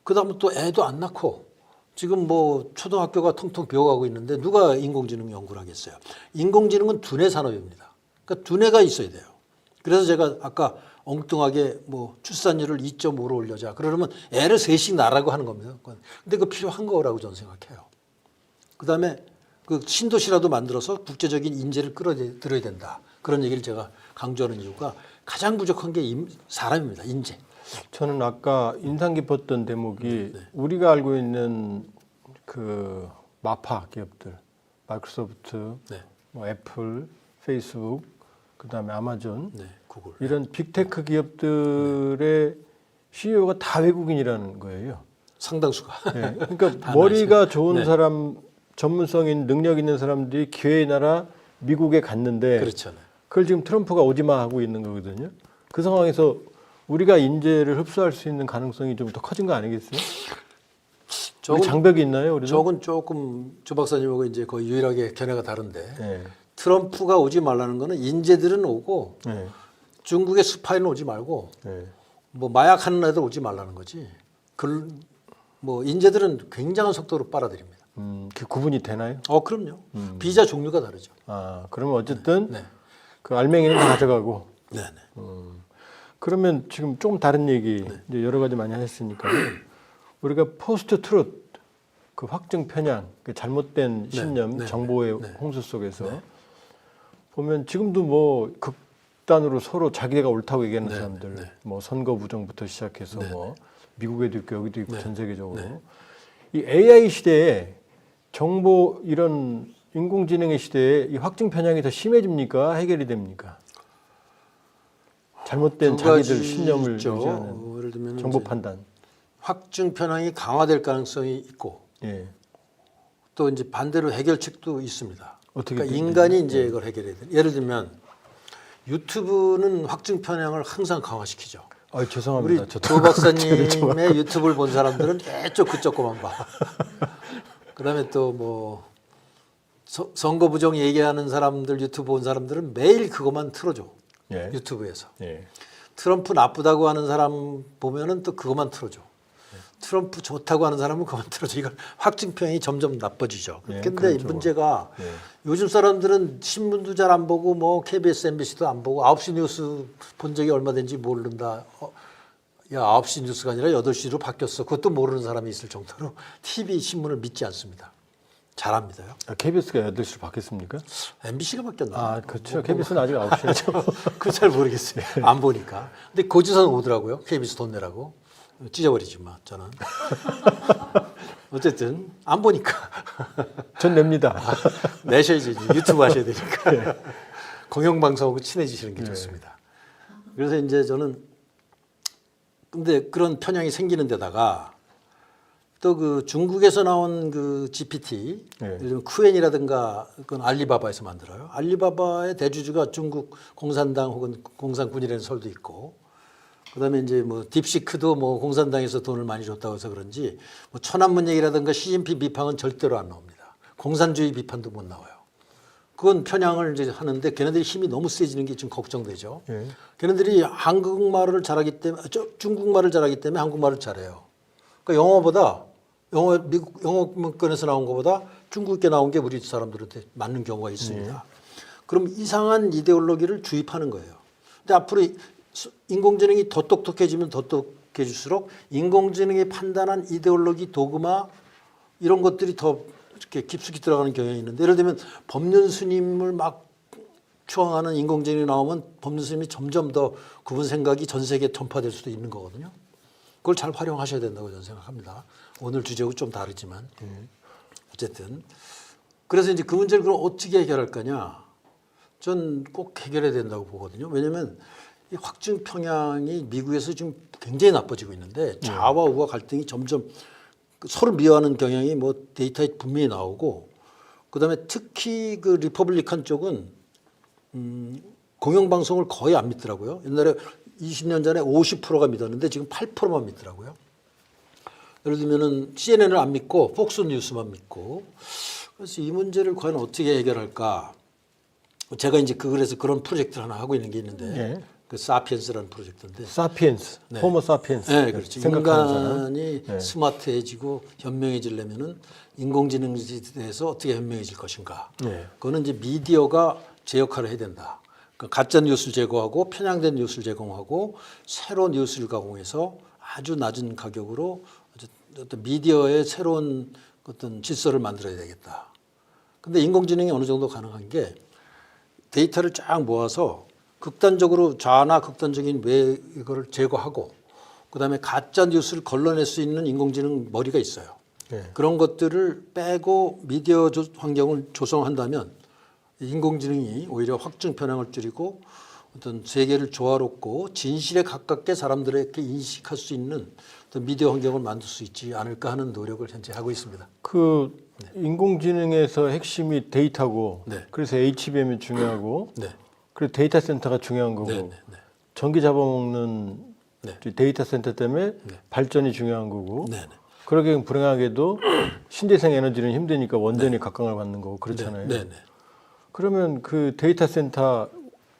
그다음에 또 애도 안 낳고 지금 뭐 초등학교가 텅텅 비어가고 있는데 누가 인공지능 연구를 하겠어요. 인공지능은 두뇌 산업입니다. 그러니까 두뇌가 있어야 돼요. 그래서 제가 아까 엉뚱하게 뭐 출산율을 2.5로 올려자. 그러면 애를 셋씩 낳으라고 하는 겁니다. 근데 그거 필요한 거라고 저는 생각해요. 그다음에 그 신도시라도 만들어서 국제적인 인재를 끌어들여야 된다. 그런 얘기를 제가 강조하는 이유가 가장 부족한 게 사람입니다. 인재. 저는 아까 인상 깊었던 대목이 우리가 알고 있는 그 마파 기업들, 마이크로소프트, 뭐 애플, 페이스북, 그다음에 아마존, 구글. 이런 빅테크 기업들의 CEO가 다 외국인이라는 거예요. 상당수가. 네. 그러니까 머리가 좋은 사람, 전문성인 능력 있는 사람들이 기회의 나라 미국에 갔는데 그렇잖아요. 그걸 지금 트럼프가 오지마 하고 있는 거거든요. 그 상황에서 우리가 인재를 흡수할 수 있는 가능성이 좀 더 커진 거 아니겠어요? 우리 장벽이 있나요? 우리도? 저건 조금 조 박사님하고 이제 거의 유일하게 견해가 다른데 트럼프가 오지 말라는 거는 인재들은 오고 중국의 스파이는 오지 말고 뭐 마약하는 애들 오지 말라는 거지. 뭐 인재들은 굉장한 속도로 빨아들입니다. 그 구분이 되나요? 그럼요. 비자 종류가 다르죠. 그러면 어쨌든 그 알맹이는 다 가져가고. 네네. 그러면 지금 조금 다른 얘기 이제 여러 가지 많이 하셨으니까 우리가 포스트 트루th 그 확증 편향, 그 잘못된 신념, 정보의 홍수 속에서 보면 지금도 뭐 극단으로 서로 자기가 옳다고 얘기하는 사람들, 뭐 선거 부정부터 시작해서 뭐 미국에도 있고 여기도 있고 전 세계적으로 이 AI 시대에 정보 이런 인공지능의 시대에 이 확증 편향이 더 심해집니까? 해결이 됩니까? 잘못된 자기들 신념을 유지하는 예를 들면 정보 판단. 확증 편향이 강화될 가능성이 있고 또 이제 반대로 해결책도 있습니다. 어떻게 그러니까 인간이 이제 이걸 해결해야 돼. 예를 들면 유튜브는 확증 편향을 항상 강화시키죠. 죄송합니다. 우리 조 박사님의 유튜브를 본 사람들은 저쪽 거만 봐. 그다음에 또 뭐 선거 부정 얘기하는 사람들 유튜브 본 사람들은 매일 그것만 틀어줘. 유튜브에서. 트럼프 나쁘다고 하는 사람 보면은 또 그것만 틀어줘. 트럼프 좋다고 하는 사람은 그만 틀어줘. 이걸 확증 편향이 점점 나빠지죠. 근데 문제가 요즘 사람들은 신문도 잘 안 보고 뭐 KBS, MBC도 안 보고 9시 뉴스 본 적이 얼마 된지 모른다. 야, 9시 뉴스가 아니라 8시로 바뀌었어. 그것도 모르는 사람이 있을 정도로 TV 신문을 믿지 않습니다. 잘합니다요. KBS가 8시로 바뀌었습니까? MBC가 바뀌었나? 그렇죠. KBS는 아직 9시죠. 그거 잘 모르겠어요. 안 보니까. 근데 고지서는 오더라고요. KBS 돈 내라고. 찢어버리지 마, 저는. 어쨌든 안 보니까. 전 냅니다. 내셔야지. 유튜브 하셔야 되니까. 공영방송하고 친해지시는 게 좋습니다. 그래서 이제 저는 근데 그런 편향이 생기는 데다가 또 그 중국에서 나온 그 GPT, 예를 들면 쿠엔이라든가 그건 알리바바에서 만들어요. 알리바바의 대주주가 중국 공산당 혹은 공산군이라는 설도 있고, 그다음에 이제 뭐 딥시크도 뭐 공산당에서 돈을 많이 줬다고 해서 그런지 뭐 천안문 얘기라든가 시진핑 비판은 절대로 안 나옵니다. 공산주의 비판도 못 나와요. 그건 편향을 이제 하는데 걔네들이 힘이 너무 세지는 게 좀 걱정되죠. 걔네들이 한국말을 잘하기 때문에 중국말을 잘하기 때문에 한국말을 잘해요. 그러니까 영어보다 미국 영어 문건에서 나온 것보다 중국에 나온 게 우리 사람들한테 맞는 경우가 있습니다. 그럼 이상한 이데올로기를 주입하는 거예요. 근데 앞으로 인공지능이 더 똑똑해지면 더 똑똑해질수록 인공지능이 판단한 이데올로기, 도그마 이런 것들이 더 이렇게 깊숙이 들어가는 경향이 있는데 예를 들면 법륜 스님을 막 추앙하는 인공지능이 나오면 법륜 스님이 점점 더 그분 생각이 전 세계에 전파될 수도 있는 거거든요. 그걸 잘 활용하셔야 된다고 저는 생각합니다. 오늘 주제하고 좀 다르지만 어쨌든 그래서 이제 그 문제를 그럼 어떻게 해결할 거냐? 전 꼭 해결해야 된다고 보거든요. 왜냐하면 이 확증 평양이 미국에서 지금 굉장히 나빠지고 있는데 좌와 우와 갈등이 점점 서로 미워하는 경향이 뭐 데이터에 분명히 나오고 그다음에 특히 그 리퍼블리칸 쪽은 공영방송을 거의 안 믿더라고요. 옛날에 20년 전에 50%가 믿었는데 지금 8%만 믿더라고요. 예를 들면은 CNN을 안 믿고 폭스 뉴스만 믿고 그래서 이 문제를 과연 어떻게 해결할까? 제가 이제 그래서 그런 프로젝트를 하나 하고 있는 게 있는데 네. 그 사피엔스라는 프로젝트인데 사피엔스, 네. 호모 사피엔스. 네, 그렇죠. 생각하는 사람. 인간이 네. 스마트해지고 현명해지려면은 인공지능에 대해서 어떻게 현명해질 것인가. 네. 그거는 이제 미디어가 제 역할을 해야 된다. 그러니까 가짜 뉴스를 제거하고 편향된 뉴스를 제공하고 새로운 뉴스를 가공해서 아주 낮은 가격으로 어떤 미디어의 새로운 어떤 질서를 만들어야 되겠다. 근데 인공지능이 어느 정도 가능한 게 데이터를 쫙 모아서 극단적으로 좌나 극단적인 외 이거를 제거하고 그다음에 가짜 뉴스를 걸러낼 수 있는 인공지능 머리가 있어요. 네. 그런 것들을 빼고 미디어 환경을 조성한다면 인공지능이 오히려 확증 편향을 줄이고 어떤 세계를 조화롭고 진실에 가깝게 사람들에게 인식할 수 있는 어떤 미디어 환경을 만들 수 있지 않을까 하는 노력을 현재 하고 있습니다. 그 인공지능에서 핵심이 데이터고, 네. 그래서 HBM이 중요하고, 네. 그리고 데이터 센터가 중요한 거고, 네, 네, 네. 전기 잡아먹는 네. 데이터 센터 때문에 네. 발전이 중요한 거고, 네, 네. 그러게 불행하게도 신재생 에너지는 힘드니까 원전이 각광을 받는 거고 그렇잖아요. 네, 네. 그러면 그 데이터 센터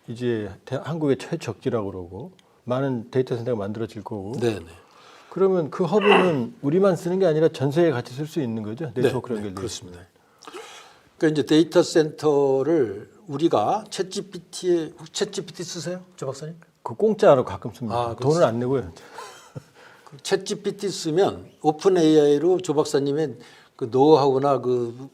이제 한국의 최적지라고 그러고 많은 데이터 센터가 만들어질 거고, 네, 네. 그러면 그 허브는 우리만 쓰는 게 아니라 전 세계에 같이 쓸 수 있는 거죠. 네트워크 연결돼. 그렇습니다. 그러니까 이제 데이터 센터를 우리가 챗GPT 쓰세요, 조 박사님? 그 공짜로 가끔 씁니다. 아, 돈을 안 내고요. 챗GPT 쓰면 오픈 AI로 조 박사님의 그 노하우나 그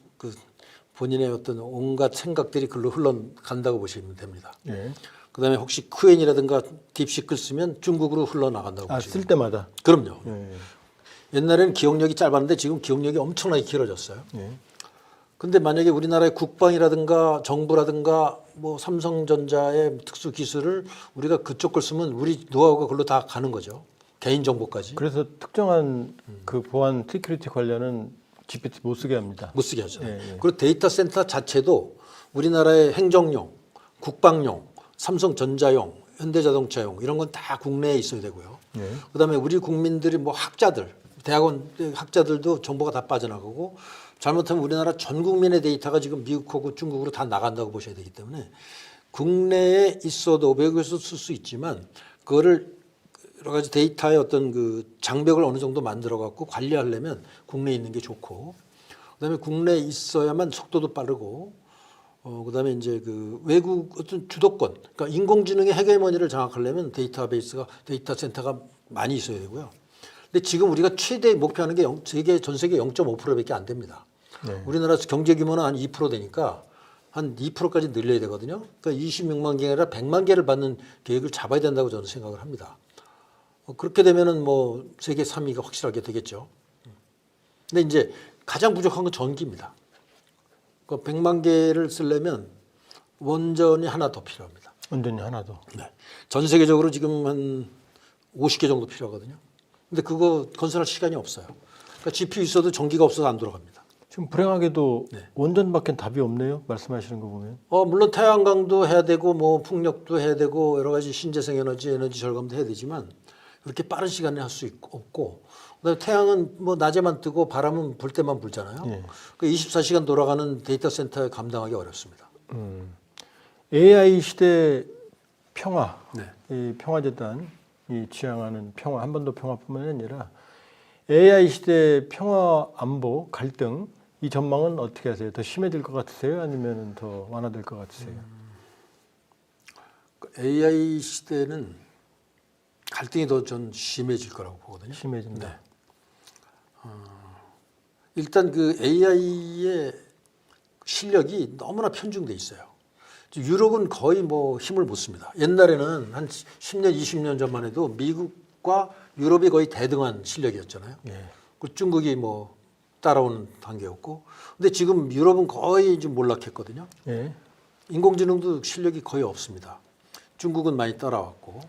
본인의 어떤 온갖 생각들이 글로 흘러간다고 보시면 됩니다. 예. 그다음에 혹시 큐엔이라든가 딥시클 쓰면 중국으로 흘러나간다고 아, 보시면 쓸 때마다. 그럼요. 예. 옛날에는 기억력이 짧았는데 지금 기억력이 엄청나게 길어졌어요. 예. 근데 만약에 우리나라의 국방이라든가 정부라든가 뭐 삼성전자의 특수 기술을 우리가 그쪽 걸 쓰면 우리 노하우가 그걸로 다 가는 거죠. 개인 정보까지 그래서 특정한 그 보안 시큐리티 관련은 GPT 못 쓰게 합니다. 못 쓰게 하죠. 예, 예. 그리고 데이터 센터 자체도 우리나라의 행정용, 국방용, 삼성전자용, 현대자동차용 이런 건 다 국내에 있어야 되고요. 예. 그다음에 우리 국민들이 뭐 학자들, 대학원 학자들도 정보가 다 빠져나가고 잘못하면 우리나라 전 국민의 데이터가 지금 미국하고 중국으로 다 나간다고 보셔야 되기 때문에 국내에 있어도 외국에서 쓸 수 있지만 그거를 여러 가지 데이터의 어떤 그 장벽을 어느 정도 만들어 갖고 관리하려면 국내에 있는 게 좋고 그다음에 국내에 있어야만 속도도 빠르고 그다음에 이제 그 외국 어떤 주도권 그러니까 인공지능의 헤게모니를 장악하려면 데이터베이스가 데이터 센터가 많이 있어야 되고요. 근데 지금 우리가 최대 목표하는 게 전 세계 0.5%밖에 안 됩니다. 네. 우리나라 경제 규모는 한 2% 되니까 한 2%까지 늘려야 되거든요. 그러니까 26만 개가 아니라 100만 개를 받는 계획을 잡아야 된다고 저는 생각을 합니다. 그렇게 되면은 뭐 세계 3위가 확실하게 되겠죠. 근데 이제 가장 부족한 건 전기입니다. 그 100만 개를 쓰려면 원전이 하나 더 필요합니다. 원전이 하나 더. 네. 전 세계적으로 지금 한 50개 정도 필요하거든요. 근데 그거 건설할 시간이 없어요. 그러니까 GPU 있어도 전기가 없어서 안 돌아갑니다. 지금 불행하게도 네. 원전밖에 답이 없네요. 말씀하시는 거 보면. 물론 태양광도 해야 되고 뭐 풍력도 해야 되고 여러 가지 신재생 에너지 절감도 해야 되지만 그렇게 빠른 시간에 할 수 없고 그다음에 태양은 뭐 낮에만 뜨고 바람은 불 때만 불잖아요. 예. 그 24시간 돌아가는 데이터 센터에 감당하기 어렵습니다. AI 시대 평화, 네. 이 평화재단이 지향하는 평화, 한반도 평화뿐만 아니라 AI 시대 평화 안보 갈등 이 전망은 어떻게 하세요? 더 심해질 것 같으세요? 아니면 더 완화될 것 같으세요? AI 시대는 갈등이 더 전 심해질 거라고 보거든요. 심해진다. 네. 일단 그 AI의 실력이 너무나 편중돼 있어요. 유럽은 거의 뭐 힘을 못 씁니다. 옛날에는 한 10년, 20년 전만 해도 미국과 유럽이 거의 대등한 실력이었잖아요. 예. 그 중국이 뭐 따라오는 단계였고, 근데 지금 유럽은 거의 좀 몰락했거든요. 예. 인공지능도 실력이 거의 없습니다. 중국은 많이 따라왔고,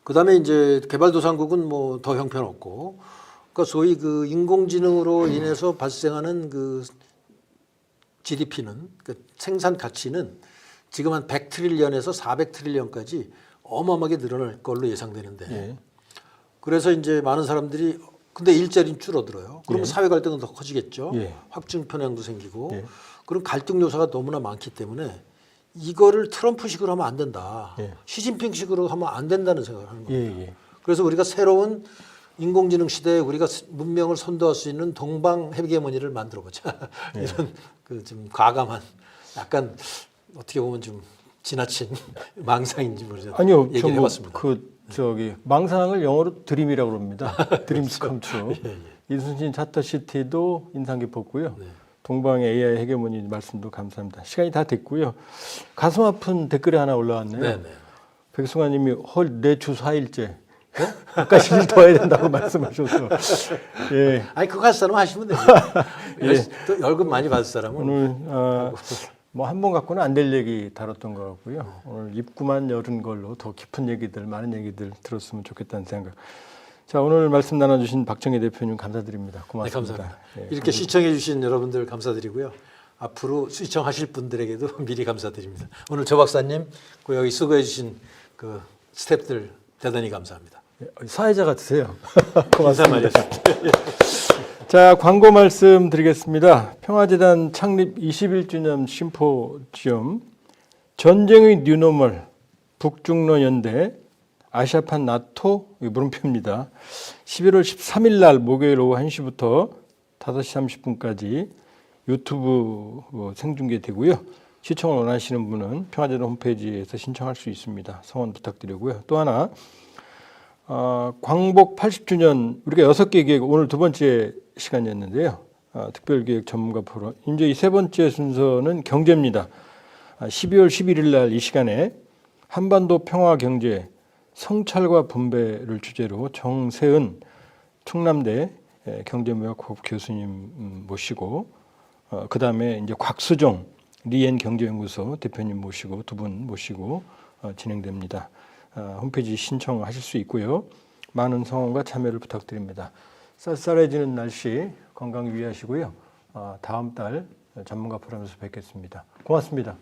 그다음에 이제 개발도상국은 뭐 더 형편없고, 그러니까 소위 그 인공지능으로 인해서 발생하는 그 GDP는 그 생산 가치는 지금 한 100트릴리언에서 400트릴리언까지 어마어마하게 늘어날 걸로 예상되는데, 예. 그래서 이제 많은 사람들이 근데 일자리는 줄어들어요. 그러면 사회 갈등은 더 커지겠죠. 예. 확증 편향도 생기고, 예. 그런 갈등 요소가 너무나 많기 때문에 이거를 트럼프식으로 하면 안 된다. 예. 시진핑식으로 하면 안 된다는 생각을 하는 겁니다. 예. 예. 그래서 우리가 새로운 인공지능 시대에 우리가 문명을 선도할 수 있는 동방 헤게모니를 만들어보자. 이런 그 좀 과감한, 약간 어떻게 보면 좀 지나친 망상인지 모르겠어요. 아니요, 얘기를 해봤습니다. 망상을 영어로 드림이라고 합니다. 드림스 컴트루. 이순신 차터시티도 인상 깊었고요. 네. 동방의 AI 헤게모니 말씀도 감사합니다. 시간이 다 됐고요. 가슴 아픈 댓글이 하나 올라왔네요. 네네. 백승환님이 헐 내 주 4일째. 아까 일 더 해야 된다고 말씀하셔서. 예. 아니 그거 할 사람 하시면 돼요. 또 월급 많이 받을 사람은 오늘 뭐 한 번 갖고는 안 될 얘기 다뤘던 것 같고요. 오늘 입구만 열은 걸로 더 깊은 얘기들, 많은 얘기들 들었으면 좋겠다는 생각. 자, 오늘 말씀 나눠주신 박정희 대표님 감사드립니다. 고맙습니다. 네, 감사합니다. 예, 이렇게 시청해 주신 여러분들 감사드리고요. 앞으로 시청하실 분들에게도 미리 감사드립니다. 오늘 조 박사님, 그 여기 수고해 주신 그 스태프들 대단히 감사합니다. 사회자 같으세요. 인사 많이 고맙습니다. 하십시오. 자, 광고 말씀 드리겠습니다. 평화재단 창립 21주년 심포지엄 전쟁의 뉴노멀 북중러 연대 아시아판 나토 물음표입니다. 11월 13일 날 목요일 오후 1시부터 5시 30분까지 유튜브 생중계되고요. 시청을 원하시는 분은 평화재단 홈페이지에서 신청할 수 있습니다. 성원 부탁드리고요. 또 하나 광복 80주년 우리가 6개 기획 오늘 두 번째 시간이었는데요. 특별기획 전문가 포럼 이제 이 세 번째 순서는 경제입니다. 12월 11일 날 이 시간에 한반도 평화 경제 성찰과 분배를 주제로 정세은 충남대 경제무역학부 교수님 모시고 그 다음에 이제 곽수정 리엔 경제연구소 대표님 모시고 두 분 모시고 진행됩니다. 홈페이지 신청하실 수 있고요. 많은 성원과 참여를 부탁드립니다. 쌀쌀해지는 날씨 건강 유의하시고요. 다음 달 전문가 포럼에서 뵙겠습니다. 고맙습니다.